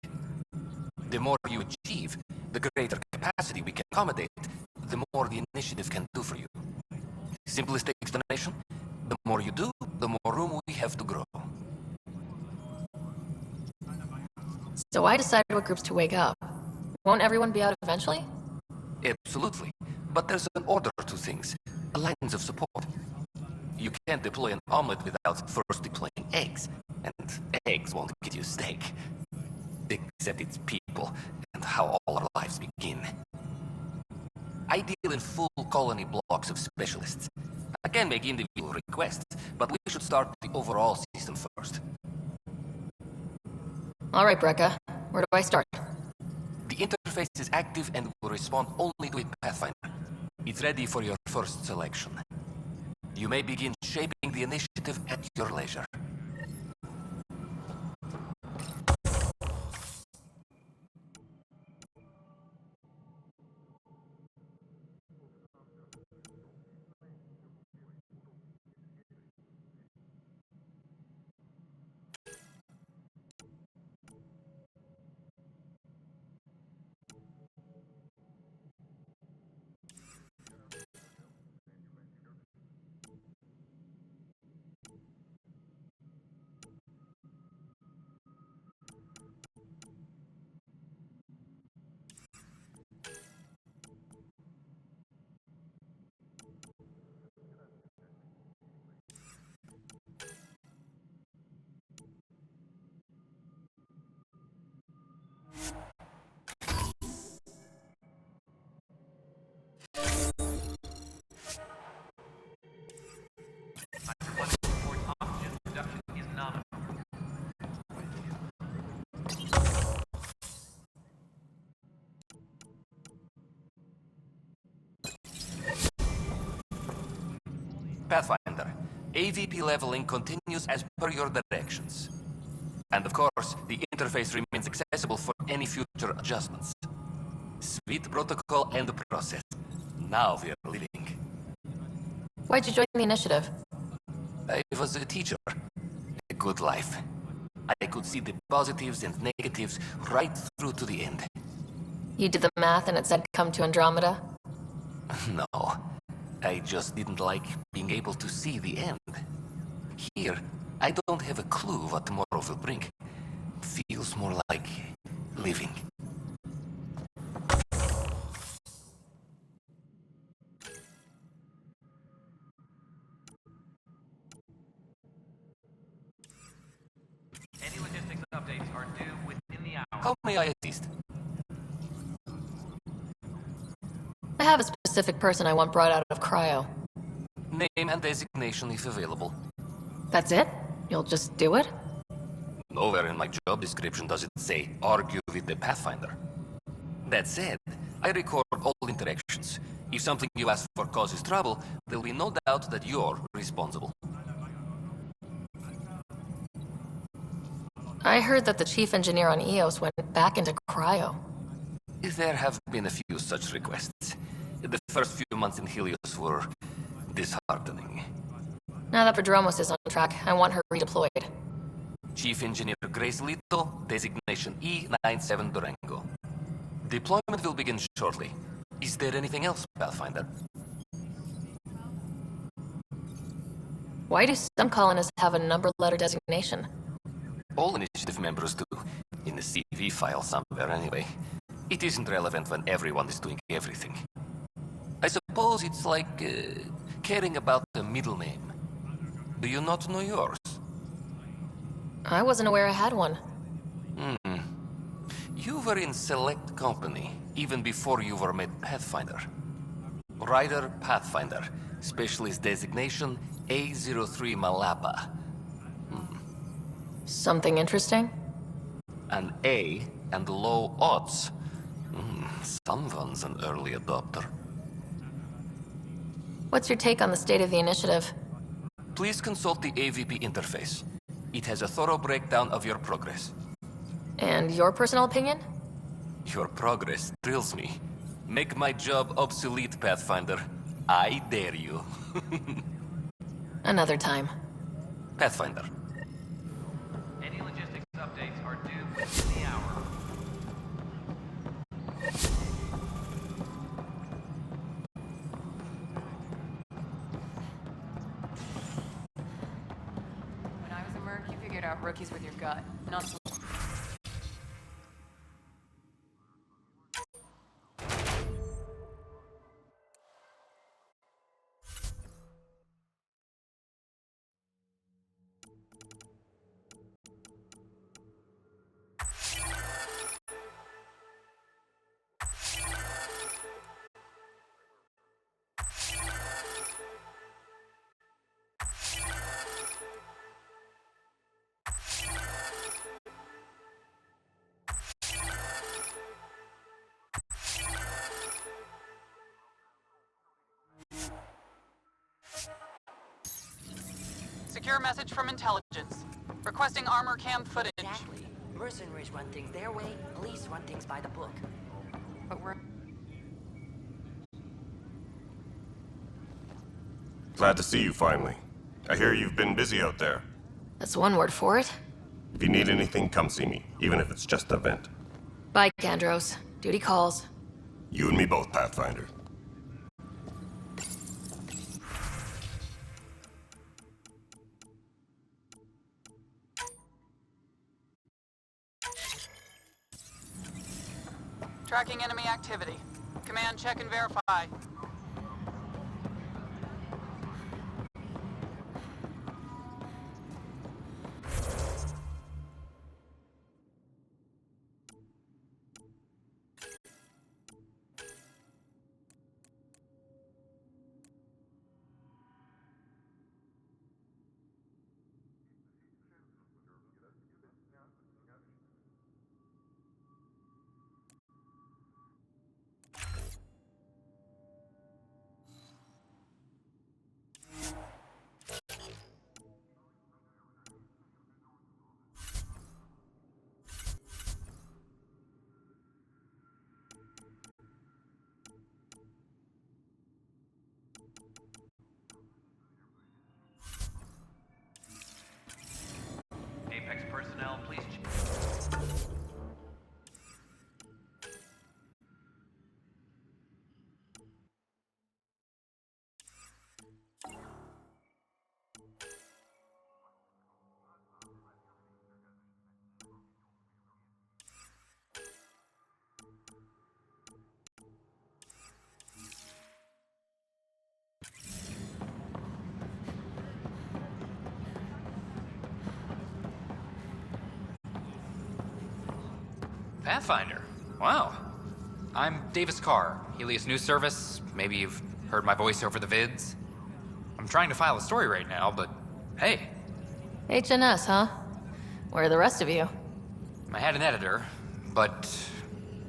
[SPEAKER 10] The more you achieve, the greater capacity we can accommodate, the more the initiative can do for you. Simplest explanation, the more you do, the more room we have to grow.
[SPEAKER 3] So I decide what groups to wake up. Won't everyone be out eventually?
[SPEAKER 10] Absolutely. But there's an order to things, lines of support. You can't deploy an omelet without first deploying eggs, and eggs won't get you steak. Except it's people, and how all our lives begin. I deal in full colony blocks of specialists. I can make individual requests, but we should start the overall system first.
[SPEAKER 3] All right, Brekka. Where do I start?
[SPEAKER 10] The interface is active and will respond only to a Pathfinder. It's ready for your first selection. You may begin shaping the initiative at your leisure. Pathfinder, AVP leveling continues as per your directions. And of course, the interface remains accessible for any future adjustments. Sweet protocol and process. Now we are living.
[SPEAKER 3] Why'd you join the initiative?
[SPEAKER 10] I was a teacher. A good life. I could see the positives and negatives right through to the end.
[SPEAKER 3] You did the math and it said come to Andromeda?
[SPEAKER 10] No. I just didn't like being able to see the end. Here, I don't have a clue what tomorrow will bring. Feels more like living.
[SPEAKER 21] Any logistics updates are due within the hour.
[SPEAKER 10] How may I assist?
[SPEAKER 3] I have a specific person I want brought out of cryo.
[SPEAKER 10] Name and designation if available.
[SPEAKER 3] That's it? You'll just do it?
[SPEAKER 10] Nowhere in my job description does it say, argue with the Pathfinder. That said, I record all interactions. If something you ask for causes trouble, there'll be no doubt that you're responsible.
[SPEAKER 3] I heard that the chief engineer on EOS went back into cryo.
[SPEAKER 10] There have been a few such requests. The first few months in Helios were disheartening.
[SPEAKER 3] Now that Prodromos is on track, I want her redeployed.
[SPEAKER 10] Chief Engineer Grace Lito, designation E97 Durango. Deployment will begin shortly. Is there anything else, Pathfinder?
[SPEAKER 3] Why do some colonists have a number letter designation?
[SPEAKER 10] All initiative members do. In the CV file somewhere, anyway. It isn't relevant when everyone is doing everything. I suppose it's like caring about the middle name. Do you not know yours?
[SPEAKER 3] I wasn't aware I had one.
[SPEAKER 10] You were in select company, even before you were made Pathfinder. Ryder Pathfinder, Specialist Designation A03 Malapa.
[SPEAKER 3] Something interesting?
[SPEAKER 10] An A and low odds. Someone's an early adopter.
[SPEAKER 3] What's your take on the state of the initiative?
[SPEAKER 10] Please consult the AVP interface. It has a thorough breakdown of your progress.
[SPEAKER 3] And your personal opinion?
[SPEAKER 10] Your progress thrills me. Make my job obsolete, Pathfinder. I dare you.
[SPEAKER 3] Another time.
[SPEAKER 10] Pathfinder.
[SPEAKER 21] Any logistics updates are due within the hour.
[SPEAKER 19] When I was a merc, you figured out rookies with your gut, not
[SPEAKER 2] Secure message from intelligence. Requesting armor cam footage.
[SPEAKER 11] Exactly. Mercenaries run things their way, police run things by the book.
[SPEAKER 19] But we're...
[SPEAKER 23] Glad to see you finally. I hear you've been busy out there.
[SPEAKER 3] That's one word for it.
[SPEAKER 23] If you need anything, come see me, even if it's just a vent.
[SPEAKER 3] Bye, Kandros. Duty calls.
[SPEAKER 23] You and me both, Pathfinder.
[SPEAKER 2] Tracking enemy activity. Command, check and verify.
[SPEAKER 21] Apex personnel, please. Pathfinder. Wow. I'm Davis Carr, Helios News Service. Maybe you've heard my voice over the vids. I'm trying to file a story right now, but hey,
[SPEAKER 3] HNS, huh? Where are the rest of you?
[SPEAKER 21] I had an editor, but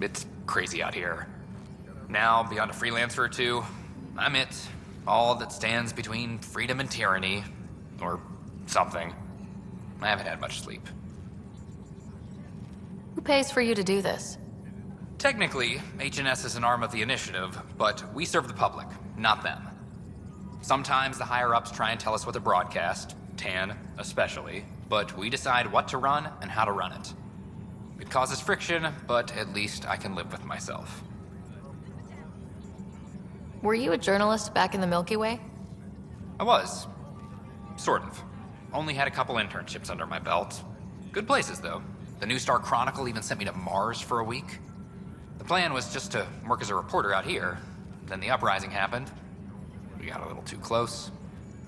[SPEAKER 21] it's crazy out here. Now, beyond a freelancer or two, I'm it. All that stands between freedom and tyranny. Or something. I haven't had much sleep.
[SPEAKER 3] Who pays for you to do this?
[SPEAKER 21] Technically, HNS is an arm of the initiative, but we serve the public, not them. Sometimes the higher-ups try and tell us what to broadcast, Tan especially, but we decide what to run and how to run it. It causes friction, but at least I can live with myself.
[SPEAKER 3] Were you a journalist back in the Milky Way?
[SPEAKER 21] I was. Sort of. Only had a couple internships under my belt. Good places, though. The New Star Chronicle even sent me to Mars for a week. The plan was just to work as a reporter out here. Then the uprising happened. We got a little too close.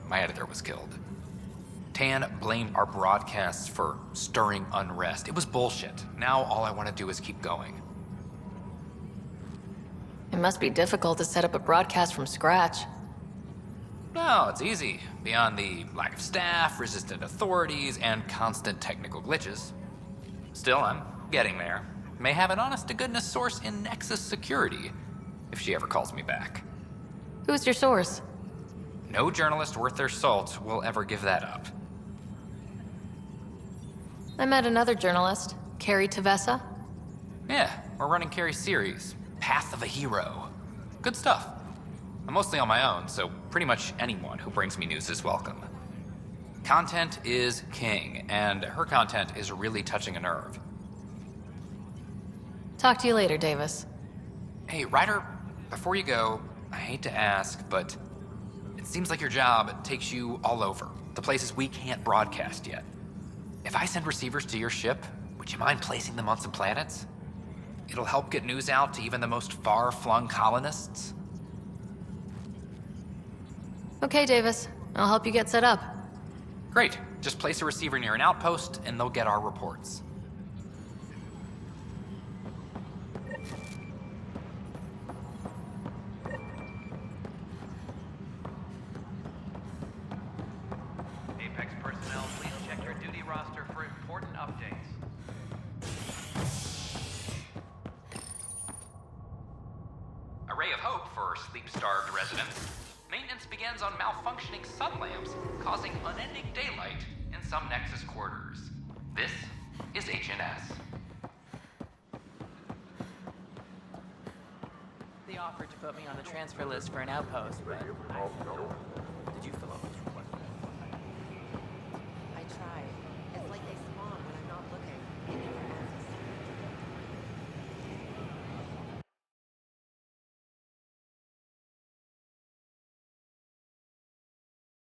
[SPEAKER 21] My editor was killed. Tan blamed our broadcasts for stirring unrest. It was bullshit. Now all I want to do is keep going.
[SPEAKER 3] It must be difficult to set up a broadcast from scratch.
[SPEAKER 21] No, it's easy. Beyond the lack of staff, resistant authorities, and constant technical glitches. Still, I'm getting there. May have an honest-to-goodness source in Nexus security, if she ever calls me back.
[SPEAKER 3] Who's your source?
[SPEAKER 21] No journalist worth their salt will ever give that up.
[SPEAKER 3] I met another journalist, Carrie Tavessa.
[SPEAKER 21] Yeah, we're running Carrie's series, Path of a Hero. Good stuff. I'm mostly on my own, so pretty much anyone who brings me news is welcome. Content is king, and her content is really touching a nerve.
[SPEAKER 3] Talk to you later, Davis.
[SPEAKER 21] Hey, Ryder, before you go, I hate to ask, but it seems like your job takes you all over, the places we can't broadcast yet. If I send receivers to your ship, would you mind placing them on some planets? It'll help get news out to even the most far-flung colonists.
[SPEAKER 3] Okay, Davis. I'll help you get set up.
[SPEAKER 21] Great. Just place a receiver near an outpost, and they'll get our reports. Apex personnel, please check your duty roster for important updates. A ray of hope for sleep-starved residents. Maintenance begins on malfunctioning sun lamps, causing unending daylight in some Nexus quarters. This is HNS.
[SPEAKER 2] They offered to put me on the transfer list for an outpost, but